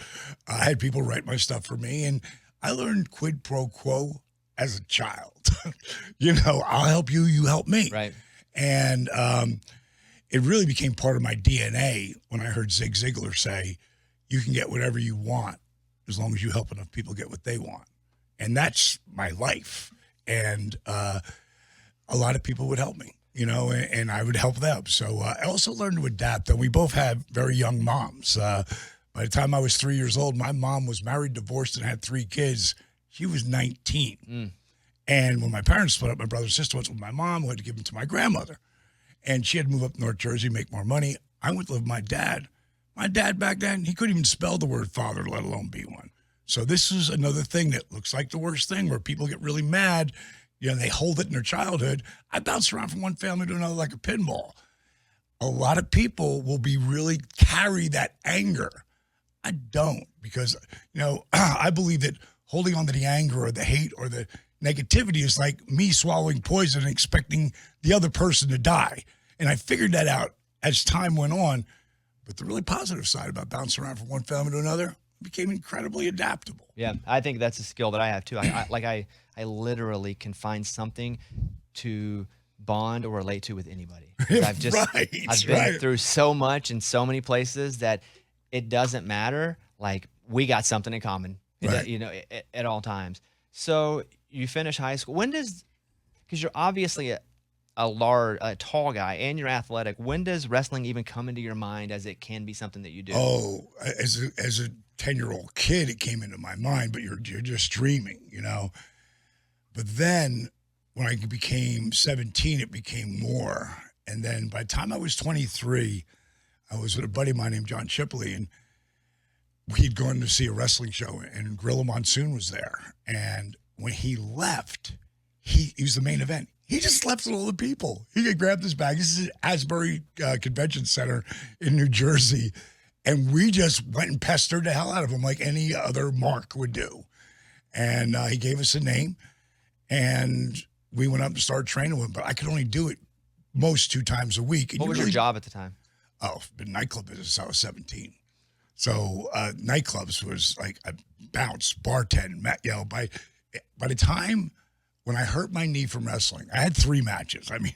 I had people write my stuff for me, and I learned quid pro quo as a child. You know, I'll help you, you help me. Right. And it really became part of my DNA when I heard Zig Ziglar say, you can get whatever you want as long as you help enough people get what they want. And that's my life. And a lot of people would help me, you know, and I would help them. So I also learned to adapt. And we both have very young moms. By the time I was 3 years old, my mom was married, divorced, and had 3 kids. She was 19. And when my parents split up, my brother and sister went with my mom, who had to give them to my grandmother. And she had to move up to North Jersey, make more money. I went to live with my dad. My dad back then, he couldn't even spell the word father, let alone be one. So this is another thing that looks like the worst thing where people get really mad. You know, they hold it in their childhood. I bounced around from one family to another like a pinball. A lot of people will really carry that anger. I don't, because, you know, I believe that holding on to the anger or the hate or the negativity is like me swallowing poison and expecting the other person to die. And I figured that out as time went on. But the really positive side about bouncing around from one family to another, I became incredibly adaptable. Yeah, I think that's a skill that I have too. I literally can find something to bond or relate to with anybody. I've been through so much in so many places that it doesn't matter. Like, we got something in common, you know, at all times. So you finish high school. Because you're obviously a tall guy, and you're athletic. When does wrestling even come into your mind as it can be something that you do? Oh, as a 10-year-old kid, it came into my mind, but you're just dreaming, you know. But then when I became 17, it became more. And then by the time I was 23, I was with a buddy of mine named John Shipley, and we'd gone to see a wrestling show, and Gorilla Monsoon was there. And when he left, he was the main event. He just left with all the people. He had grabbed his bag. This is at Asbury Convention Center in New Jersey. And we just went and pestered the hell out of him like any other mark would do. And he gave us a name. And we went up and started training with him. But I could only do it most 2 times a week. And what was your job at the time? Oh, the nightclub business. I was 17. So nightclubs was like a bounce, bartend, you know, by the time when I hurt my knee from wrestling, I had 3 matches. I mean,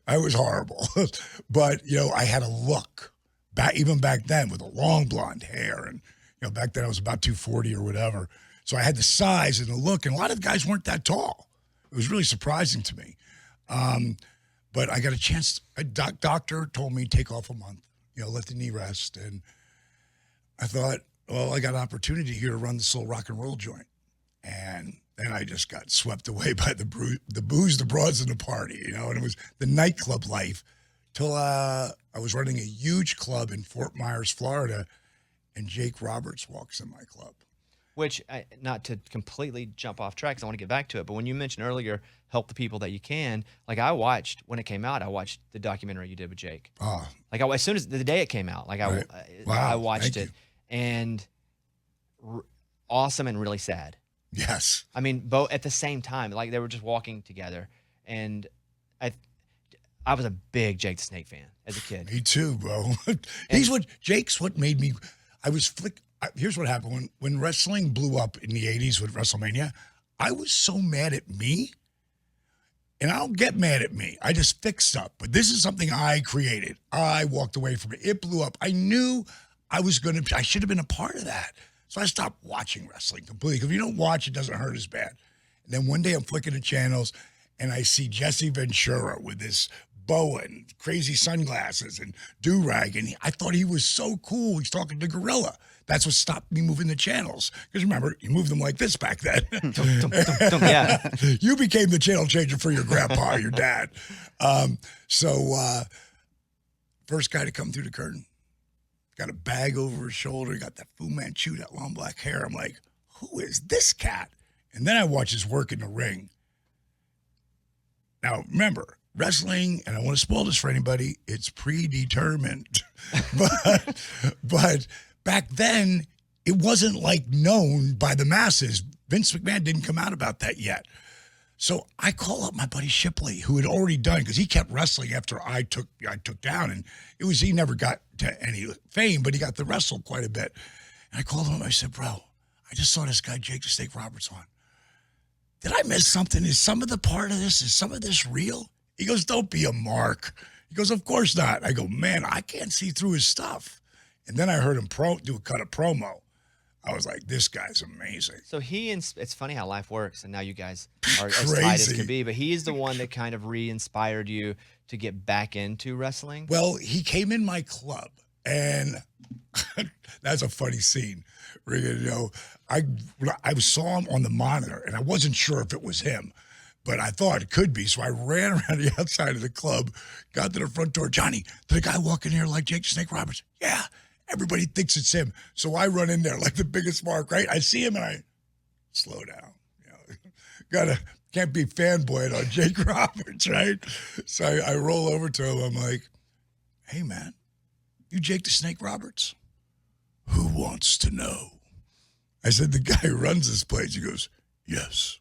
I was horrible. But, you know, I had a look, even back then, with a long blonde hair. And, you know, back then I was about 240 or whatever. So I had the size and the look. And a lot of the guys weren't that tall. It was really surprising to me. But I got a chance. A doctor told me take off a month, you know, let the knee rest. And I thought, well, I got an opportunity here to run this little rock and roll joint. And then I just got swept away by the booze, the broads, and the party, you know, and it was the nightclub life till I was running a huge club in Fort Myers, Florida, and Jake Roberts walks in my club. Which, not to completely jump off track, 'cause I want to get back to it, but when you mentioned earlier, help the people that you can, like I watched, when it came out, I watched the documentary you did with Jake. Oh. Like as soon as the day it came out, like I watched it, and awesome and really sad. Yes. I mean, both at the same time, like they were just walking together, and I was a big Jake the Snake fan as a kid. Me too, bro. Jake's what made me. Here's what happened when wrestling blew up in the 80s with WrestleMania. I was so mad at me And I don't get mad at me. I just fix stuff. But this is something I created. I walked away from it. It blew up. I knew I should have been a part of that. So I stopped watching wrestling completely. Because if you don't watch, it doesn't hurt as bad. And then one day I'm flicking the channels and I see Jesse Ventura with this boa and crazy sunglasses and do-rag. And I thought he was so cool. He's talking to Gorilla. That's what stopped me moving the channels. Because remember, you moved them like this back then. Yeah. You became the channel changer for your grandpa, your dad. First guy to come through the curtain. Got a bag over his shoulder. Got that Fu Manchu, that long black hair. I'm like, who is this cat? And then I watch his work in the ring. Now, remember, wrestling, and I want to spoil this for anybody, it's predetermined. but back then, it wasn't like known by the masses. Vince McMahon didn't come out about that yet. So I call up my buddy Shipley, who had already done, because he kept wrestling after I took down, and he never got to any fame, but he got to wrestle quite a bit. And I called him up. I said, bro, I just saw this guy Jake the Snake Roberts on. Did I miss something? Is some of this real? He goes, don't be a mark. He goes, of course not. I go, man, I can't see through his stuff. And then I heard him do a cut of promo. I was like, this guy's amazing. So it's funny how life works, and now you guys are as tight as could be, but he's the one that kind of re-inspired you to get back into wrestling? Well, he came in my club, and that's a funny scene. You know, I saw him on the monitor, and I wasn't sure if it was him, but I thought it could be. So I ran around the outside of the club, got to the front door. Johnny, did a guy walk in here like Jake the Snake Roberts? Yeah. Everybody thinks it's him. So I run in there like the biggest mark, right? I see him and I slow down. You know, can't be fanboying on Jake Roberts, right? So I roll over to him. I'm like, hey, man, you Jake the Snake Roberts? Who wants to know? I said, the guy who runs this place. He goes, yes.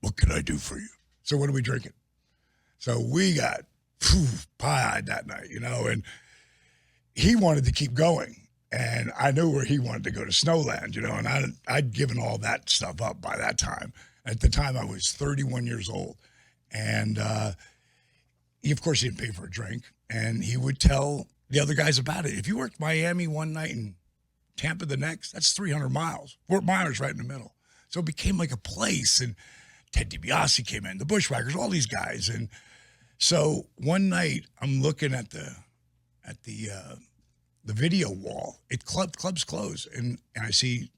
What can I do for you? So what are we drinking? So we got pie-eyed that night, you know, and he wanted to keep going. And I knew where he wanted to go to Snowland, you know, and I'd given all that stuff up by that time. At the time, I was 31 years old. And he, of course, didn't pay for a drink. And he would tell the other guys about it. If you worked Miami one night and Tampa the next, that's 300 miles. Fort Myers right in the middle. So it became like a place. And Ted DiBiase came in, the Bushwhackers, all these guys. And so one night, I'm looking at the video wall. Club's closed, and I see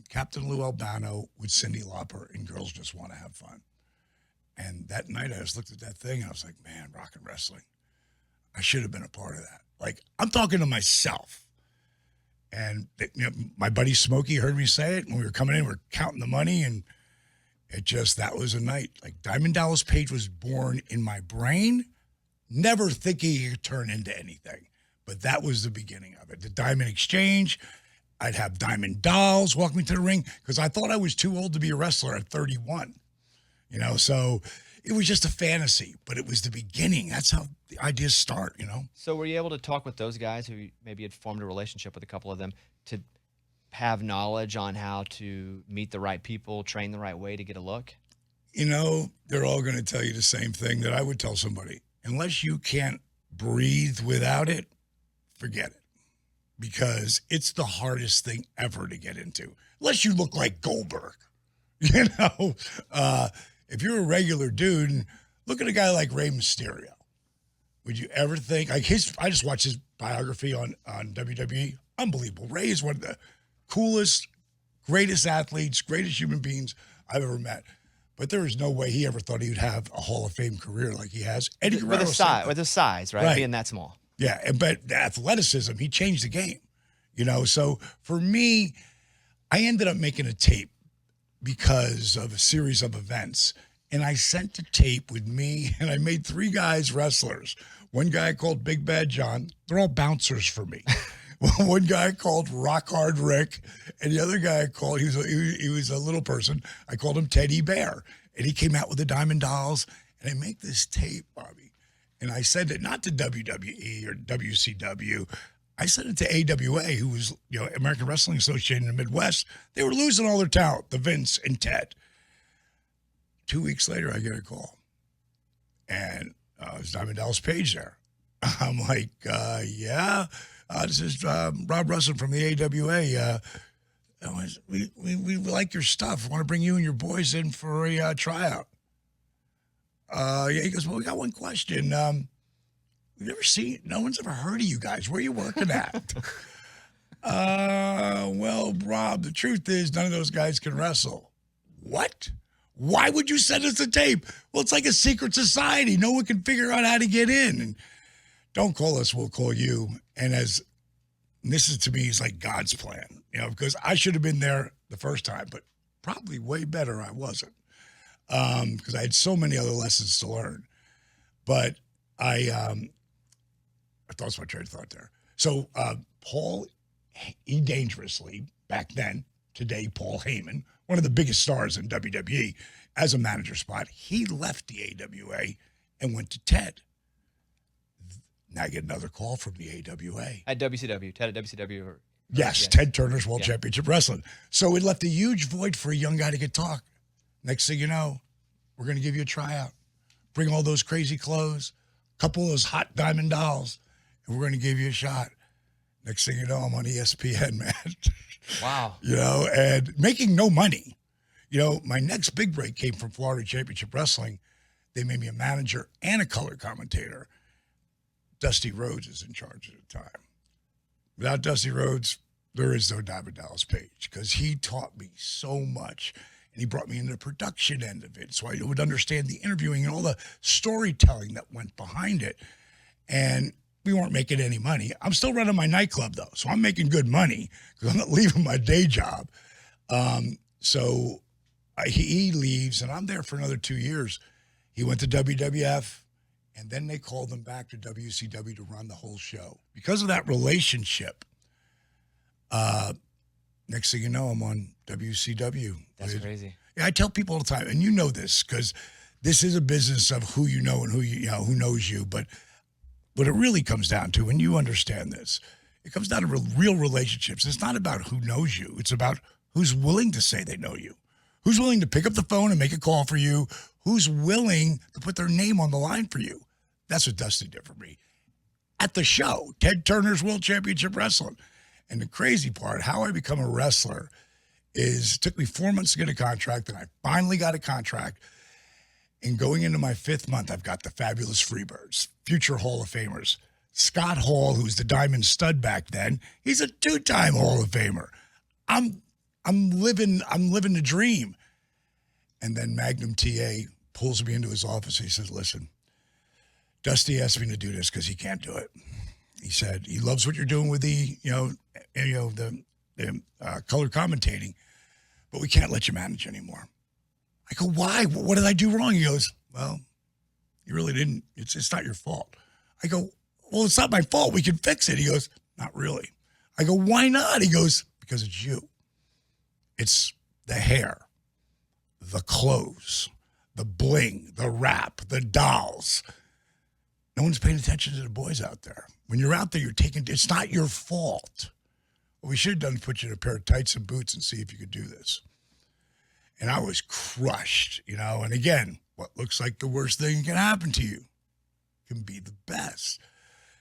Captain Lou Albano with Cyndi Lauper and Girls Just Want to Have Fun. And that night I just looked at that thing and I was like, man, rock and wrestling. I should have been a part of that. Like, I'm talking to myself. And you know, my buddy Smokey heard me say it when we were coming in, we were counting the money, and that was a night. Like, Diamond Dallas Page was born in my brain, never thinking he could turn into anything. But that was the beginning of it. The Diamond Exchange. I'd have Diamond Dolls walk me to the ring because I thought I was too old to be a wrestler at 31. You know, so it was just a fantasy, but it was the beginning. That's how the ideas start, you know. So were you able to talk with those guys who maybe had formed a relationship with a couple of them to have knowledge on how to meet the right people, train the right way to get a look? You know, they're all going to tell you the same thing that I would tell somebody. Unless you can't breathe without it, forget it, because it's the hardest thing ever to get into, unless you look like Goldberg. You know, if you're a regular dude, look at a guy like Rey Mysterio. Would you ever think, like I just watched his biography on WWE. Unbelievable. Rey is one of the coolest, greatest athletes, greatest human beings I've ever met. But there is no way he ever thought he would have a Hall of Fame career like he has. Eddie Guerrero with his size, right? Being that small. Yeah, but the athleticism, he changed the game, you know. So for me, I ended up making a tape because of a series of events. And I sent the tape with me, and I made 3 guys wrestlers. One guy called Big Bad John. They're all bouncers for me. One guy called Rock Hard Rick, and the other guy called, he was a little person. I called him Teddy Bear. And he came out with the Diamond Dolls. And I make this tape, Bobby. And I sent it not to WWE or WCW. I sent it to AWA, who was, you know, American Wrestling Association in the Midwest. They were losing all their talent, the Vince and Ted. 2 weeks later, I get a call. And is Diamond Dallas Page there? I'm like, yeah. This is Rob Russell from the AWA. We like your stuff. Want to bring you and your boys in for a tryout. Yeah, he goes, well, we got one question. We've never seen, no one's ever heard of you guys. Where are you working at? Well, Rob, the truth is none of those guys can wrestle. What? Why would you send us the tape? Well, it's like a secret society. No one can figure out how to get in. And don't call us, we'll call you. And this is to me is like God's plan, because I should have been there the first time, but probably way better I wasn't, because I had so many other lessons to learn. But I lost my train of thought there. So Paul E. Dangerously, back then, today Paul Heyman, one of the biggest stars in WWE, as a manager spot, he left the AWA and went to TED. Now I get another call from the AWA. At WCW, Ted at WCW. Yes, Ted Turner's World Championship Wrestling. So it left a huge void for a young guy to get talk. Next thing you know, we're going to give you a tryout. Bring all those crazy clothes, a couple of those hot diamond dolls, and we're going to give you a shot. Next thing you know, I'm on ESPN, man. Wow. And making no money. My next big break came from Florida Championship Wrestling. They made me a manager and a color commentator. Dusty Rhodes is in charge at the time. Without Dusty Rhodes, there is no Diamond Dallas Page, because he taught me so much. And he brought me into the production end of it, so I would understand the interviewing and all the storytelling that went behind it. And we weren't making any money. I'm still running my nightclub, though, so I'm making good money because I'm not leaving my day job. He leaves, and I'm there for another 2 years. He went to WWF. And then they called him back to WCW to run the whole show. Because of that relationship, next thing you know, I'm on WCW. That's crazy. Yeah, I tell people all the time, and you know this, because this is a business of who you know and who knows you. But what it really comes down to, and you understand this, it comes down to real relationships. It's not about who knows you. It's about who's willing to say they know you. Who's willing to pick up the phone and make a call for you? Who's willing to put their name on the line for you? That's what Dusty did for me. At the show, Ted Turner's World Championship Wrestling. And the crazy part, how I become a wrestler, is it took me 4 months to get a contract, and I finally got a contract. And going into my 5th month, I've got the fabulous Freebirds, future Hall of Famers. Scott Hall, who's the Diamond Stud back then, he's a 2-time Hall of Famer. I'm living the dream. And then Magnum TA pulls me into his office. He says, listen, Dusty asked me to do this because he can't do it. He said, he loves what you're doing with the color commentating, but we can't let you manage anymore. I go, why? What did I do wrong? He goes, well, you really didn't. It's not your fault. I go, well, it's not my fault. We can fix it. He goes, not really. I go, why not? He goes, because it's you. It's the hair, the clothes, the bling, the rap, the dolls. No one's paying attention to the boys out there. When you're out there, it's not your fault. What we should have done is put you in a pair of tights and boots and see if you could do this. And I was crushed, and again, what looks like the worst thing that can happen to you can be the best.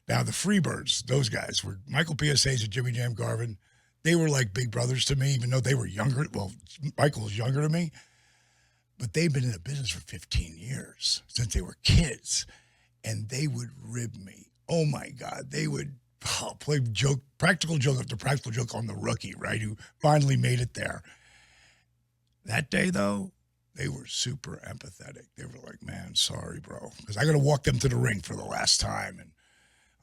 Now, the Freebirds, those guys were Michael PSAs and Jimmy Jam Garvin. They were like big brothers to me, even though they were younger. Well, Michael was younger than me, but they've been in the business for 15 years, since they were kids, and they would rib me. Oh, my God. They would play practical joke after practical joke on the rookie, right, who finally made it there. That day, though, they were super empathetic. They were like, man, sorry, bro, because I got to walk them to the ring for the last time. And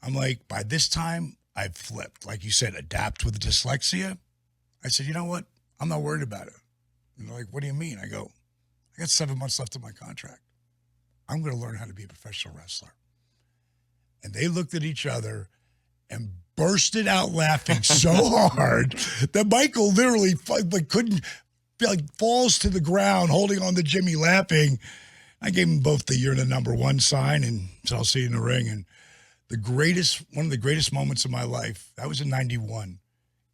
I'm like, by this time, I've flipped. Like you said, adapt with dyslexia. I said, you know what? I'm not worried about it. And they're like, what do you mean? I go, I got 7 months left of my contract. I'm going to learn how to be a professional wrestler. And they looked at each other and bursted out laughing so hard that Michael literally couldn't, falls to the ground holding on to Jimmy laughing. I gave them both the "you're the number one" sign and said, I'll see you in the ring. And one of the greatest moments of my life, that was in 91.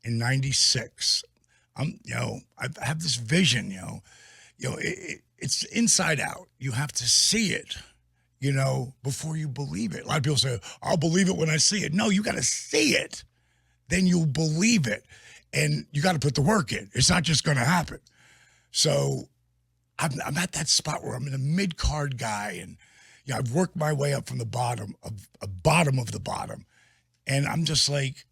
In 96, I have this vision, it's inside out. You have to see it. before you believe it. A lot of people say, I'll believe it when I see it. No, you got to see it. Then you'll believe it. And you got to put the work in. It's not just going to happen. So I'm at that spot where I'm in a mid-card guy, and I've worked my way up from the bottom of the bottom. And I'm just like,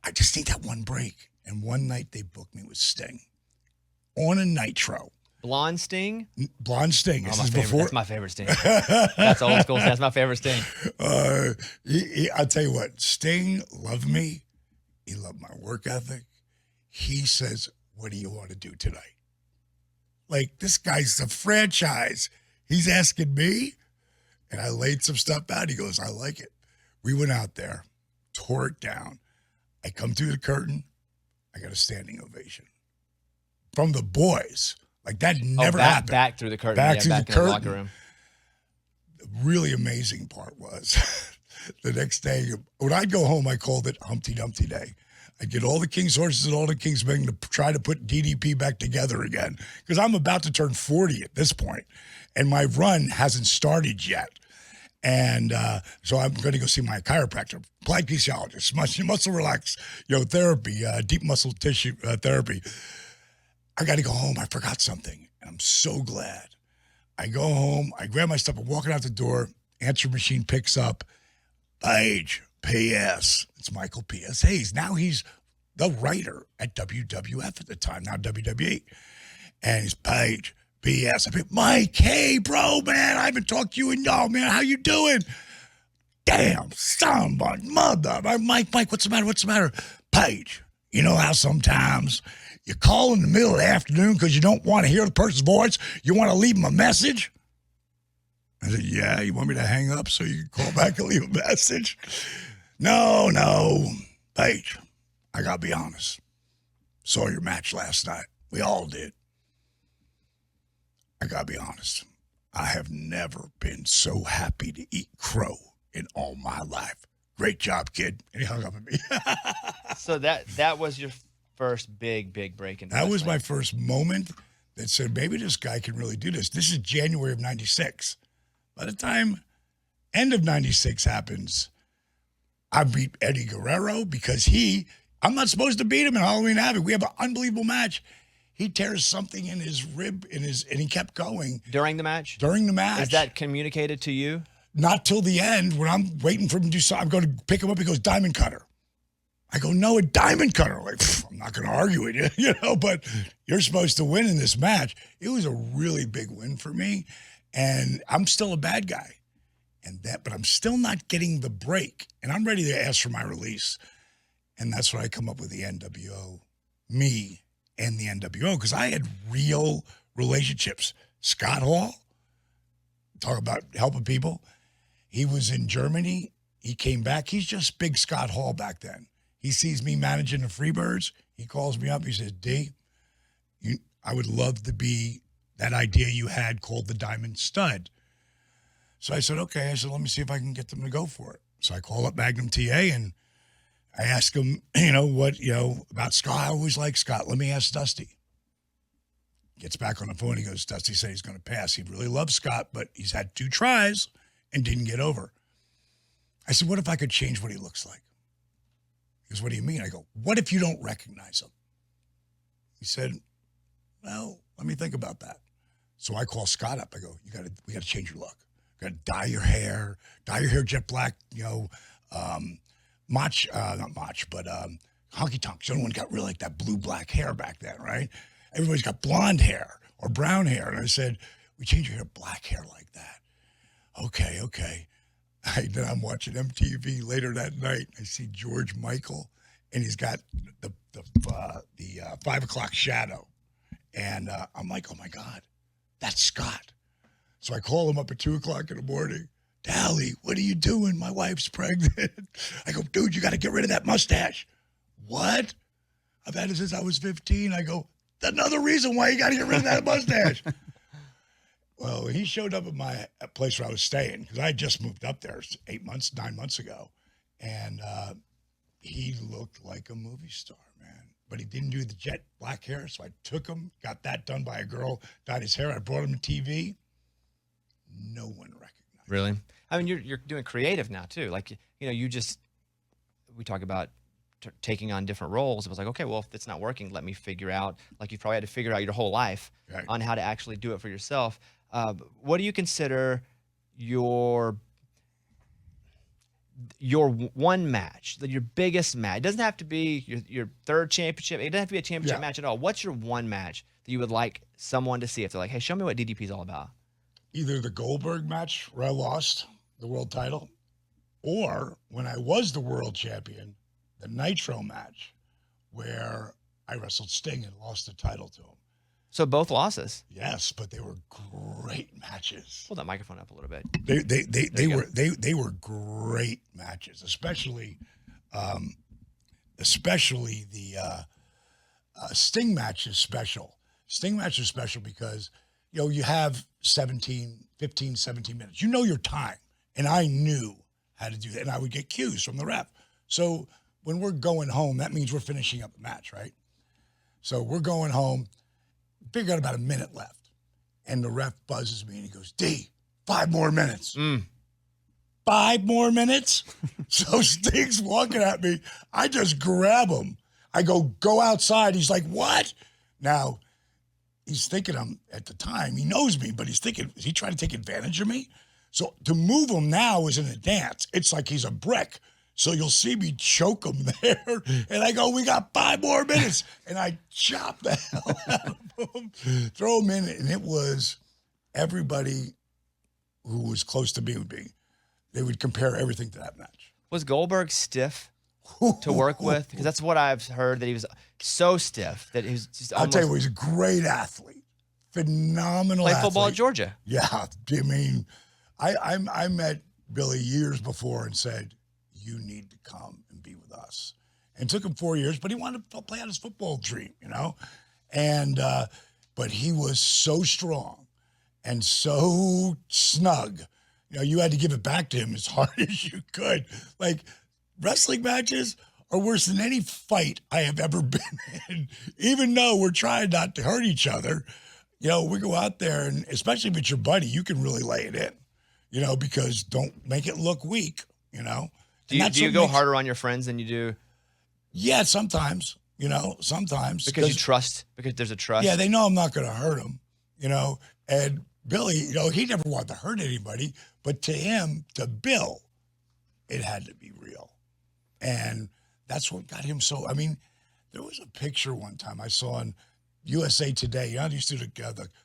I just need that one break. And one night they booked me with Sting on a Nitro. Blonde Sting? Blonde Sting. Oh, that's my favorite Sting. That's old school. That's my favorite Sting. I'll tell you what, Sting loved me. He loved my work ethic. He says, what do you want to do tonight? Like, this guy's a franchise. He's asking me, and I laid some stuff out. He goes, I like it. We went out there, tore it down. I come through the curtain. I got a standing ovation from the boys. Like, that never happened. Back through the curtain. Back through the in curtain. The locker room. The really amazing part was the next day, when I'd go home, I called it Humpty Dumpty Day. I'd get all the King's horses and all the King's men to try to put DDP back together again, because I'm about to turn 40 at this point, and my run hasn't started yet. And so I'm going to go see my chiropractor, applied kinesiologist, muscle relax, therapy, deep muscle tissue therapy. I got to go home. I forgot something, and I'm so glad. I go home. I grab my stuff. I'm walking out the door. Answer machine picks up. Page, P.S. It's Michael P.S. Hayes. Now he's the writer at WWF at the time, now WWE. And he's Page, P.S. I pick, Mike, hey, bro, man, I haven't talked to you in y'all, man. How you doing? Damn, son, my mother. Mike, what's the matter? Page, you know how sometimes you call in the middle of the afternoon because you don't want to hear the person's voice? You want to leave them a message? I said, yeah, you want me to hang up so you can call back and leave a message? No, Paige, I got to be honest. Saw your match last night. We all did. I got to be honest. I have never been so happy to eat crow in all my life. Great job, kid. And he hung up at me. So that was your first big break in That was my first moment that said, maybe this guy can really do this. This is January of 96. By the time end of 96 happens, I beat Eddie Guerrero because I'm not supposed to beat him in Halloween Havoc. We have an unbelievable match. He tears something in his rib, and he kept going. During the match? During the match. Is that communicated to you? Not till the end, when I'm waiting for him to do something. I'm going to pick him up. He goes, diamond cutter. I go, no, a diamond cutter. Like, I'm not going to argue with you, but you're supposed to win in this match. It was a really big win for me, and I'm still a bad guy. But I'm still not getting the break, and I'm ready to ask for my release. And that's when I come up with the NWO, me and the NWO, because I had real relationships. Scott Hall, talk about helping people. He was in Germany. He came back. He's just big Scott Hall back then. He sees me managing the Freebirds. He calls me up. He says, D, I would love to be that idea you had called the Diamond Stud. So I said, okay. I said, let me see if I can get them to go for it. So I call up Magnum TA, and I ask him, about Scott. I always like Scott. Let me ask Dusty. Gets back on the phone. He goes, Dusty said he's going to pass. He really loves Scott, but he's had 2 tries and didn't get over. I said, what if I could change what he looks like? He goes, what do you mean? I go, what if you don't recognize him? He said, well, let me think about that. So I call Scott up. I go, we got to change your look. You got to dye your hair jet black, honky tonks. Everyone got really like that blue-black hair back then, right? Everybody's got blonde hair or brown hair. And I said, we change your hair black hair like that. Okay. Then I'm watching MTV later that night. I see George Michael, and he's got the 5 o'clock shadow. And I'm like, oh, my God, that's Scott. So I call him up at 2 o'clock in the morning. Dally, what are you doing? My wife's pregnant. I go, dude, you got to get rid of that mustache. What? I've had it since I was 15. I go, another reason why you got to get rid of that mustache. Well, he showed up at my place where I was staying, because I had just moved up there 9 months ago. And he looked like a movie star, man. But he didn't do the jet black hair, so I took him, got that done by a girl, dyed his hair. I brought him to TV. No one recognized Really? I mean, you're doing creative now too. Like, we talk about taking on different roles. It was like, okay, well, if it's not working, let me figure out, like you've probably had to figure out your whole life on how to actually do it for yourself. What do you consider your one match, your biggest match? It doesn't have to be your third championship. It doesn't have to be a championship match at all. What's your one match that you would like someone to see if they're like, hey, show me what DDP is all about? Either the Goldberg match where I lost the world title, or when I was the world champion, the Nitro match where I wrestled Sting and lost the title to him. So both losses. Yes, but they were great matches. Pull that microphone up a little bit. They were great matches, especially the Sting match is special. Sting match is special because you have 15, 17 minutes. You know your time, and I knew how to do that, and I would get cues from the ref. So when we're going home, that means we're finishing up the match, right? So we're going home. Figure out about a minute left. And the ref buzzes me and he goes, D, 5 more minutes. 5 more minutes? So Sting's walking at me. I just grab him. I go outside. He's like, what? Now, he's thinking at the time, he knows me, but he's thinking, is he trying to take advantage of me? So to move him now is in a dance. It's like he's a brick. So you'll see me choke him there. And I go, we got 5 more minutes. And I chop the hell out of him, throw him in. And it was everybody who was close to me they would compare everything to that match. Was Goldberg stiff to work with? Because that's what I've heard, that he was so stiff that he was just I'll tell you what, he's a great athlete. Phenomenal played athlete. football at Georgia. Yeah. I mean, I met Billy years before and said, you need to come and be with us. And it took him 4 years, but he wanted to play out his football dream, And, but he was so strong and so snug. You had to give it back to him as hard as you could. Like, wrestling matches are worse than any fight I have ever been in. Even though we're trying not to hurt each other, we go out there, and especially if it's your buddy, you can really lay it in, because don't make it look weak, Do you go harder on your friends than you do? Yeah, sometimes, sometimes. Because there's a trust? Yeah, they know I'm not going to hurt them, And Billy, he never wanted to hurt anybody, but to Bill, it had to be real. And that's what got him so, there was a picture one time I saw on USA Today. They used to do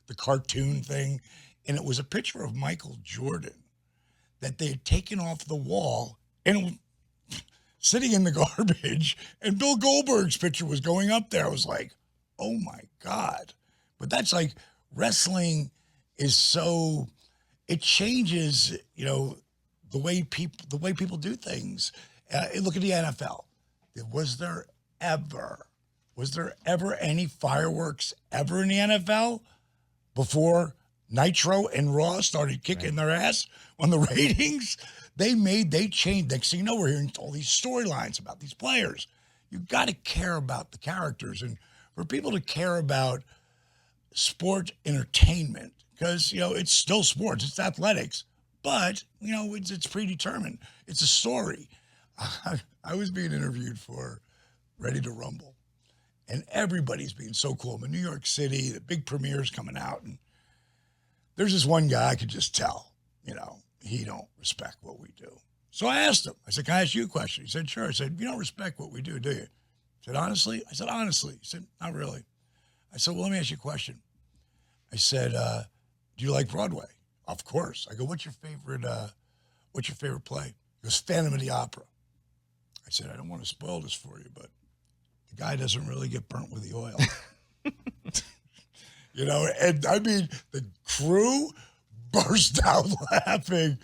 the cartoon thing, and it was a picture of Michael Jordan that they had taken off the wall and sitting in the garbage, and Bill Goldberg's picture was going up there. I was like, oh my God. But that's like, wrestling is so, it changes, the way people do things. Look at the NFL. Was there ever any fireworks ever in the NFL before Nitro and Raw started kicking their ass on the ratings? They changed. Next thing you know, we're hearing all these storylines about these players. You got to care about the characters, and for people to care about sport entertainment, because it's still sports, it's athletics, but it's predetermined. It's a story. I was being interviewed for Ready to Rumble, and everybody's being so cool. I'm in New York City, the big premiere's coming out, and there's this one guy I could just tell, he don't respect what we do. So I asked him, I said, can I ask you a question? He said, sure. I said, you don't respect what we do you? He said, honestly? I said, honestly. He said, not really. I said, well, let me ask you a question. I said, do you like Broadway? Of course. I go, what's your favorite play? He goes, Phantom of the Opera. I said, I don't want to spoil this for you, but the guy doesn't really get burnt with the oil. And the crew burst out laughing.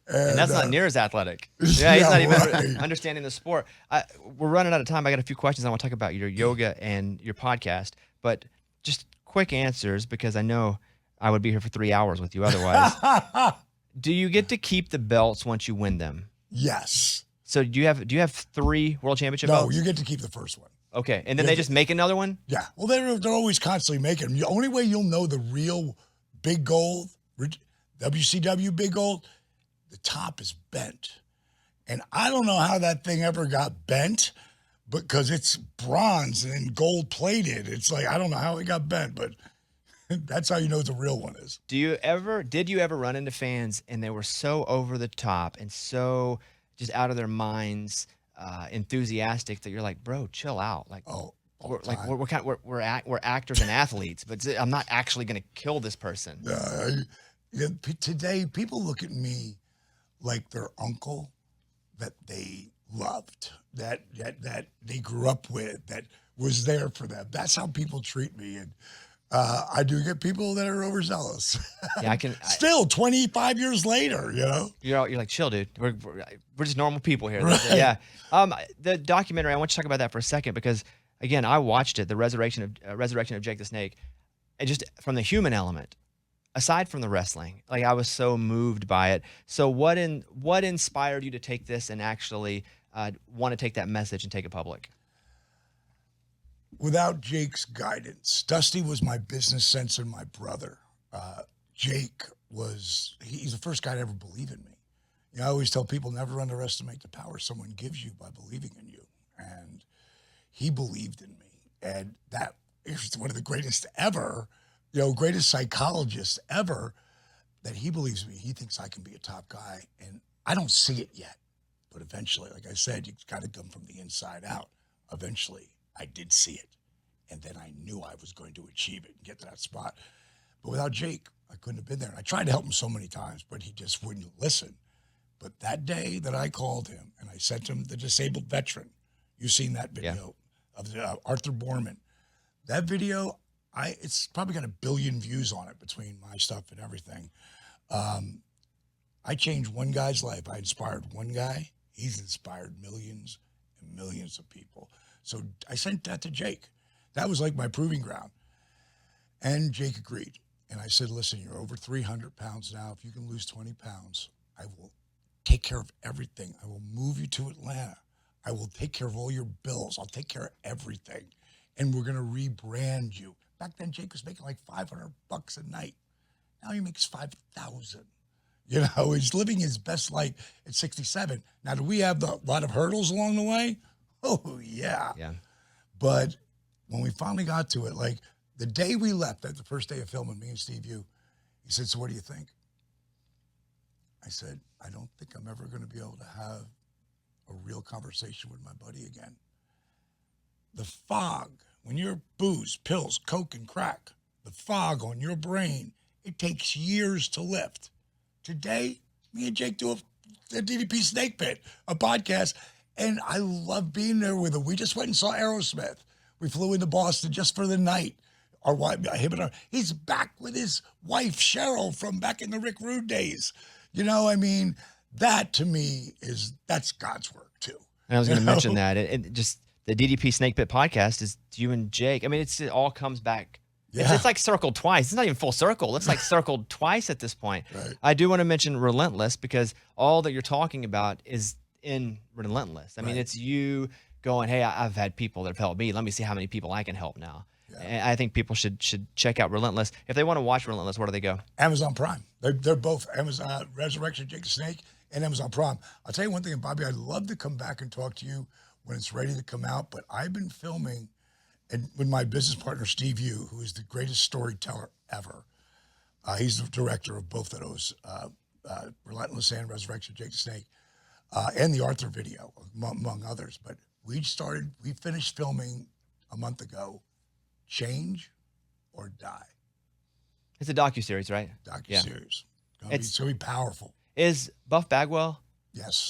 And that's not near as athletic. Yeah, he's not even understanding the sport. We're running out of time. I got a few questions. I want to talk about your yoga and your podcast, but just quick answers, because I know I would be here for 3 hours with you otherwise. Do you get to keep the belts once you win them? Yes. So do you have 3 world championship belts? No, you get to keep the first one. Okay, and then they just make another one? Yeah. Well, they're always constantly making them. The only way you'll know the real big gold, WCW big gold, the top is bent. And I don't know how that thing ever got bent because it's bronze and gold plated. It's like, I don't know how it got bent, but that's how you know the real one is. Did you ever run into fans and they were so over the top and so just out of their minds, enthusiastic that you're like, bro, chill out. Like, we're actors and athletes, but I'm not actually going to kill this person. Today, people look at me like their uncle that they loved, that they grew up with, that was there for them. That's how people treat me. And I do get people that are overzealous. Yeah, Still, 25 years later, you know? You're like, chill, dude. We're just normal people here. Right. Yeah. The documentary, I want you to talk about that for a second because, again, I watched it, the Resurrection of Jake the Snake, and just from the human element, aside from the wrestling, like I was so moved by it. So what inspired you to take this and actually want to take that message and take it public? Without Jake's guidance, Dusty was my business sense and my brother. Jake he's the first guy to ever believe in me. You know, I always tell people never underestimate the power someone gives you by believing in you. And he believed in me. And that is one of the greatest ever, greatest psychologists ever, that he believes in me. He thinks I can be a top guy. And I don't see it yet. But eventually, like I said, you've got to come from the inside out. Eventually, I did see it. And then I knew I was going to achieve it and get to that spot. But without Jake, I couldn't have been there. And I tried to help him so many times, but he just wouldn't listen. But that day that I called him and I sent him the disabled veteran, you've seen that video of Arthur Borman. That video, it's probably got 1 billion views on it between my stuff and everything. I changed one guy's life. I inspired one guy. He's inspired millions and millions of people. So I sent that to Jake. That was like my proving ground. And Jake agreed. And I said, listen, you're over 300 pounds now. If you can lose 20 pounds, I will take care of everything. I will move you to Atlanta. I will take care of all your bills. I'll take care of everything. And we're going to rebrand you. Back then, Jake was making like $500 a night. Now he makes 5,000. You know, he's living his best life at 67. Now, do we have a lot of hurdles along the way? Oh, yeah. Yeah. But when we finally got to it, like the day we left, the first day of filming, me and Steve Yu, he said, so what do you think? I said, I don't think I'm ever going to be able to have a real conversation with my buddy again. The fog, when you're booze, pills, coke, and crack, the fog on your brain, it takes years to lift. Today, me and Jake do a DDP Snake Pit, a podcast, and I love being there with him. We just went and saw Aerosmith. We flew into Boston just for the night. Our wife, he's back with his wife, Cheryl, from back in the Rick Rude days. You know, I mean, that to me that's God's work too. And I was going to mention that. It just, the DDP Snake Pit podcast is you and Jake. I mean, it all comes back. Yeah. It's like circled twice. It's not even full circle. It's like circled twice at this point. Right. I do want to mention Relentless because all that you're talking about is in Relentless. I mean, it's you going, hey, I've had people that have helped me. Let me see how many people I can help now. Yeah. And I think people should check out Relentless. If they want to watch Relentless, where do they go? Amazon Prime. They're both Amazon Resurrection Jake the Snake and Amazon Prime. I'll tell you one thing, Bobby, I'd love to come back and talk to you when it's ready to come out, but I've been filming with my business partner, Steve Yu, who is the greatest storyteller ever. He's the director of both of those, Relentless and Resurrection Jake the Snake, and the Arthur video, among others. But we finished filming a month ago, Change or Die. It's a docuseries, right? Docuseries. Yeah. It's going to be powerful. Is Buff Bagwell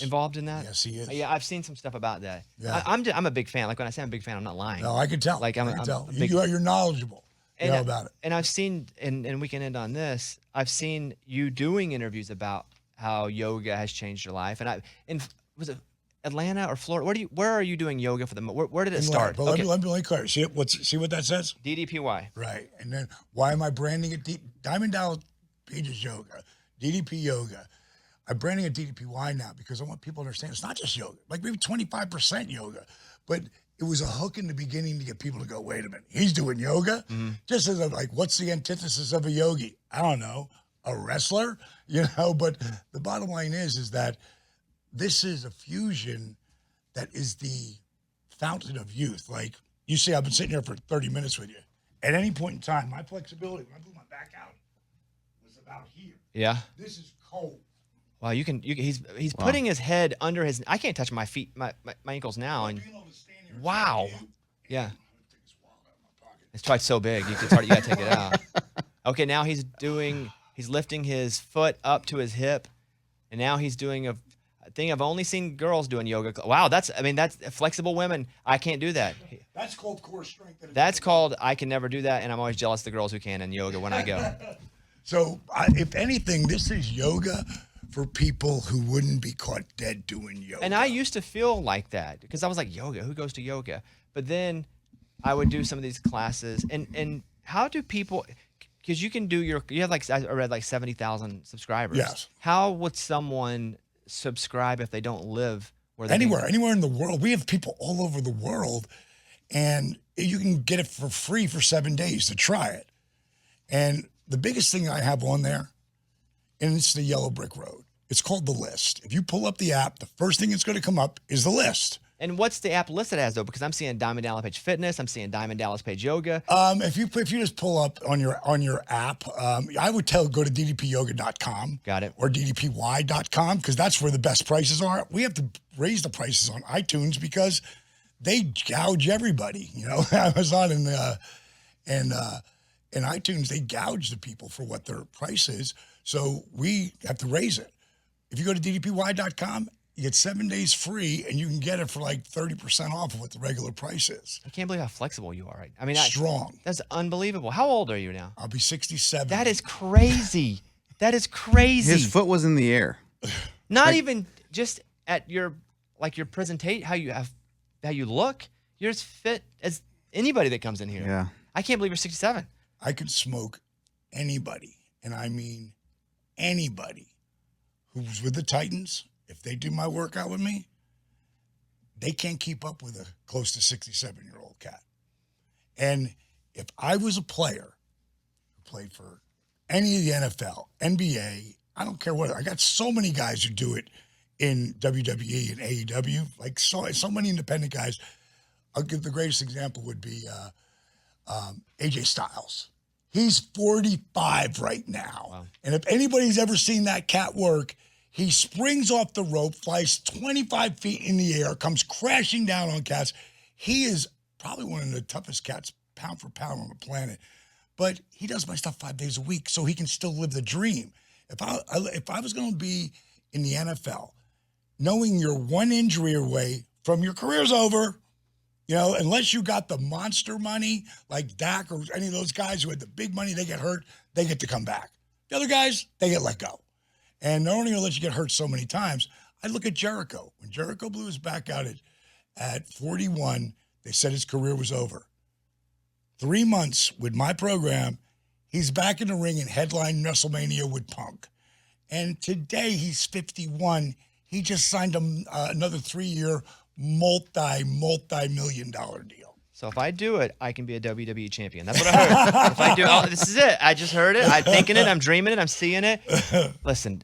involved in that? Yes, he is. Yeah, I've seen some stuff about that. Yeah. I'm a big fan. Like when I say I'm a big fan, I'm not lying. No, I can tell. Like I can tell. You're knowledgeable about it. And I've seen, and we can end on this, I've seen you doing interviews about how yoga has changed your life. And was it Atlanta or Florida? Where are you doing yoga for where did it start? But let me clear. See what that says? DDPY. Right. And then why am I branding it Diamond Dallas Pages Yoga, DDP Yoga? I'm branding it DDPY now because I want people to understand it's not just yoga, like maybe 25% yoga, but it was a hook in the beginning to get people to go, wait a minute, he's doing yoga? Mm-hmm. Just as what's the antithesis of a yogi? I don't know, a wrestler, but the bottom line is that this is a fusion that is the fountain of youth. Like you see, I've been sitting here for 30 minutes with you. At any point in time, my flexibility, when I blew my back out, was about here. Yeah. This is cold. Wow, he's putting his head under his. I can't touch my feet, my ankles now, and Being able to stand here and wow, stand here, yeah, I'm gonna take this wallet out of my pocket. it's probably so big. It's hard. You gotta take it out. Okay, now he's lifting his foot up to his hip, and now he's doing a thing I've only seen girls doing yoga. Wow, that's flexible women. I can't do that. That's called core strength. That's called I can never do that, and I'm always jealous of the girls who can in yoga when I go. So, if anything, this is yoga for people who wouldn't be caught dead doing yoga. And I used to feel like that because I was like, yoga, who goes to yoga? But then I would do some of these classes. And how do people, because you can do you have I read 70,000 subscribers. Yes. How would someone subscribe if they don't live where they anywhere in the world. We have people all over the world, and you can get it for free for 7 days to try it. And the biggest thing I have on there, and it's the yellow brick road. It's called The List. If you pull up the app, the first thing that's going to come up is The List. And what's the app listed as, though? Because I'm seeing Diamond Dallas Page Fitness. I'm seeing Diamond Dallas Page Yoga. If you just pull up on your app, I would go to ddpyoga.com. Got it. Or ddpy.com, because that's where the best prices are. We have to raise the prices on iTunes because they gouge everybody. Amazon and iTunes, they gouge the people for what their price is. So we have to raise it. If you go to ddpy.com, you get 7 days free, and you can get it for 30% off of what the regular price is. I can't believe how flexible you are. Right? I mean, Strong. That's unbelievable. How old are you now? I'll be 67. That is crazy. That is crazy. His foot was in the air. Not even just at your presentation, how you look. You're as fit as anybody that comes in here. Yeah. I can't believe you're 67. I could smoke anybody, and I mean anybody who's with the Titans. If they do my workout with me, they can't keep up with a close to 67-year-old cat. And if I was a player who played for any of the NFL, NBA, I don't care what, I got so many guys who do it in WWE and AEW, so many independent guys. I'll give the greatest example would be AJ Styles. He's 45 right now. Wow. And if anybody's ever seen that cat work, he springs off the rope, flies 25 feet in the air, comes crashing down on cats. He is probably one of the toughest cats, pound for pound, on the planet. But he does my stuff 5 days a week, so he can still live the dream. If I was going to be in the NFL, knowing you're one injury away from your career's over, unless you got the monster money like Dak or any of those guys who had the big money, they get hurt, they get to come back. The other guys, they get let go. And they're only going to let you get hurt so many times. I look at Jericho. When Jericho blew his back out at 41, they said his career was over. 3 months with my program, he's back in the ring and headlined WrestleMania with Punk. And today he's 51. He just signed another 3-year multi-million dollar deal. So if I do it, I can be a WWE champion. That's what I heard. If I do, this is it. I just heard it. I'm thinking it. I'm dreaming it. I'm seeing it. Listen,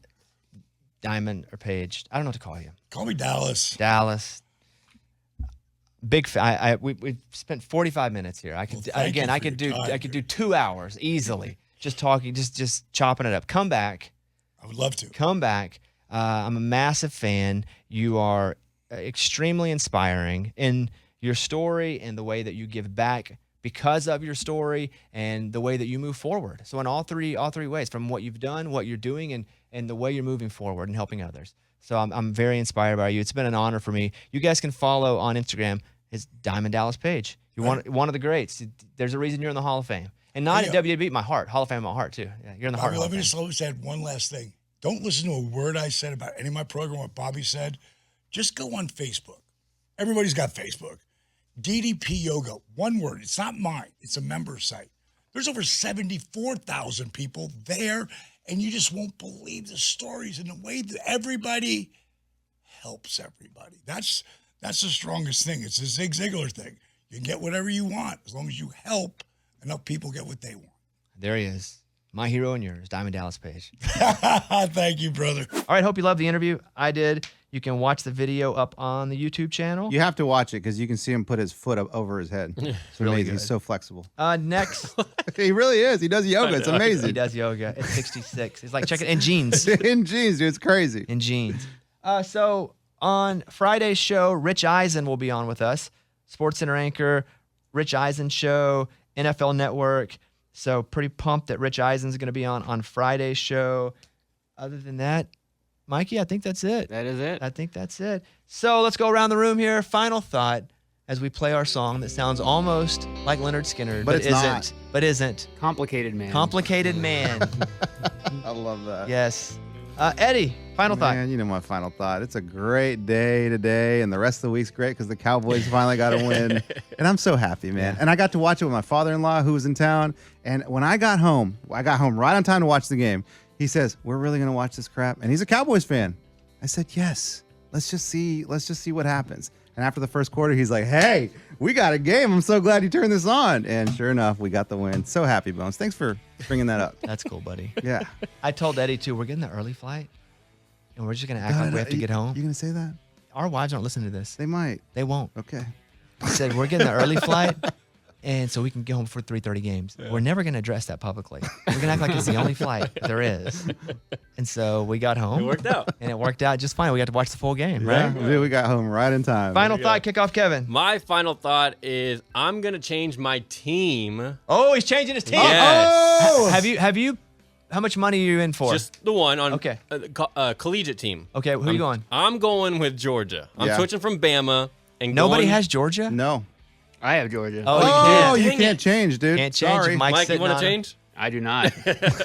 Diamond or Paige, I don't know what to call you. Call me Dallas. Dallas. Big fan. We spent 45 minutes here. I could I could do 2 hours easily just talking, just chopping it up. Come back. I would love to. Come back. I'm a massive fan. You are extremely inspiring in your story and the way that you give back because of your story and the way that you move forward. So in all three ways, from what you've done, what you're doing, and the way you're moving forward and helping others. So I'm very inspired by you. It's been an honor for me. You guys can follow on Instagram. It's Diamond Dallas Page. You're one of the greats. There's a reason you're in the Hall of Fame. And not at WWE, my heart. Hall of Fame, my heart, too. Yeah, you're in the heart. Let me just add one last thing. Don't listen to a word I said about any of my program, what Bobby said. Just go on Facebook. Everybody's got Facebook. DDP Yoga, one word. It's not mine. It's a member site. There's over 74,000 people there, and you just won't believe the stories and the way that everybody helps everybody. That's the strongest thing. It's a Zig Ziglar thing. You can get whatever you want as long as you help enough people get what they want. There he is. My hero and yours, Diamond Dallas Page. Thank you, brother. All right, hope you loved the interview. I did. You can watch the video up on the YouTube channel. You have to watch it because you can see him put his foot up over his head. It's really amazing. good. He's so flexible. Next, He really is. He does yoga. It's he amazing. does yoga at 66. He's like, check it in jeans. In jeans, dude. It's crazy. In jeans. So on Friday's show, Rich Eisen will be on with us. SportsCenter anchor, Rich Eisen show, NFL Network. So pretty pumped that Rich Eisen's going to be on Friday's show. Other than that, Mikey, I think that's it. That is it. I think that's it. So let's go around the room here. Final thought as we play our song that sounds almost like Leonard Skinner, But it's isn't. not. But isn't. Complicated man. Complicated man. I love that. Yes. Eddie, final thought. Man, you know my final thought. It's a great day today, and the rest of the week's great because the Cowboys finally got a win. And I'm so happy, man. And I got to watch it with my father-in-law who was in town. And when I got home right on time to watch the game. He says, "We're really going to watch this crap." And he's a Cowboys fan. I said, "Yes. Let's just see what happens." And after the first quarter, he's like, "Hey, we got a game. I'm so glad you turned this on." And sure enough, we got the win. So happy, Bones. Thanks for bringing that up. That's cool, buddy. Yeah. I told Eddie, too, we're getting the early flight, and we're just going to act like we have to get home. You going to say that? Our wives don't listen to this. They might. They won't. Okay. I said, we're getting the early flight, and so we can get home for 3:30 games. We're never going to address that publicly. We're going to act like it's the only flight there is. And so we got home. It worked out. And it worked out just fine. We got to watch the full game, Yeah, right? dude, we got home right in time. Final thought, Kickoff Kevin. My final thought is I'm going to change my team. Oh, he's changing his team. Yes. Oh! Have you, how much money are you in for? Just the one on Okay. collegiate team. Okay, who are you going? I'm going with Georgia. I'm Yeah. switching from Bama. And Nobody going- has Georgia? No. I have Georgia. Oh, Oh, you you can't. can't change, dude. Can't change. Sorry. Mike's Mike, you sitting want on to it. change? I do not.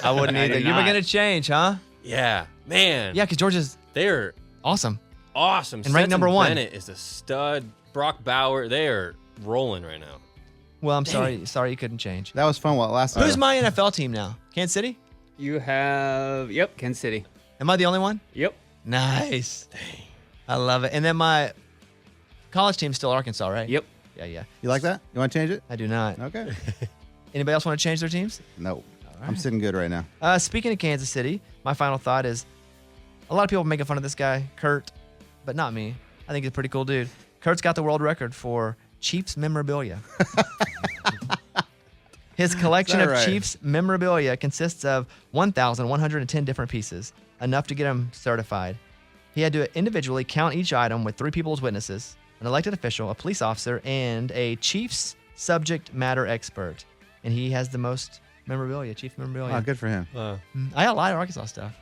I wouldn't I either. do You were not. going to change, huh? Yeah. Man. Yeah, because Georgia's They're awesome. awesome. And ranked number Stetson one. Bennett is a stud. Brock Bauer, they are rolling right now. Well, I'm sorry. Sorry you couldn't change. That was fun while it lasted. Who's my NFL team now? Kansas City? You have, Kansas City. Am I the only one? Yep. Nice. Dang. I love it. And then my college team's still Arkansas, right? Yep. Yeah. You like that? You want to change it? I do not. Okay. Anybody else want to change their teams? No. I'm sitting good right now. Speaking of Kansas City, my final thought is a lot of people making fun of this guy, Kurt, but not me. I think he's a pretty cool dude. Kurt's got the world record for Chiefs memorabilia. His collection Is of that right? Chiefs memorabilia consists of 1,110 different pieces, enough to get him certified. He had to individually count each item with 3 people as witnesses, an elected official, a police officer, and a Chiefs subject matter expert. And he has the most memorabilia, Chiefs memorabilia. Oh, good for him. I got a lot of Arkansas stuff.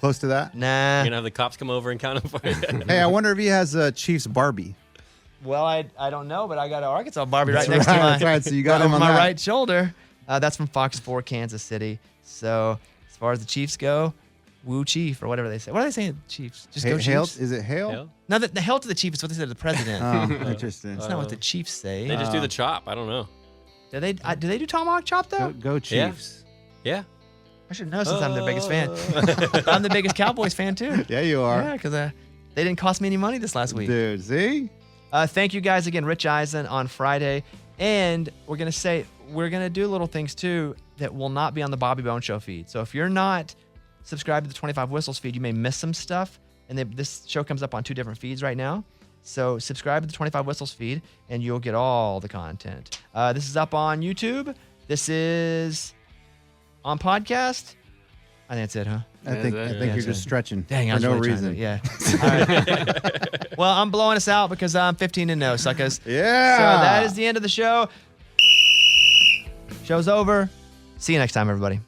Close to that? Nah. You're going to have the cops come over and count them for you. Hey, I wonder if he has a Chiefs Barbie. Well, I don't know, but I got an Arkansas Barbie right next to my, That's right. So you got him over on my that. right shoulder. That's from Fox 4 Kansas City. So as far as the Chiefs go, woo Chief or whatever they say. What are they saying? Chiefs. Just go Hail? Chiefs. Is it hail? Hell, No, the hail to the Chiefs is what they said to the president. Interesting. That's not what the Chiefs say. they just do the chop. I don't know. Do they do tomahawk chop though? Go Chiefs. Yeah. I should know since I'm their biggest fan. I'm the biggest Cowboys fan too. Yeah, you are. Yeah, because they didn't cost me any money this last week. Dude, see? Thank you guys again, Rich Eisen on Friday. And we're going to do little things too that will not be on the Bobby Bone Show feed. So if you're not subscribed to the 25 Whistles feed, you may miss some stuff. And this show comes up on 2 different feeds right now. So subscribe to the 25 Whistles feed and you'll get all the content. This is up on YouTube. This is on podcast. I think that's it, huh? I think you're just stretching Dang, I for was no really trying to- reason. yeah. All right. Well, I'm blowing us out because I'm 15-0, suckers. Yeah. So that is the end of the show. Show's over. See you next time, everybody.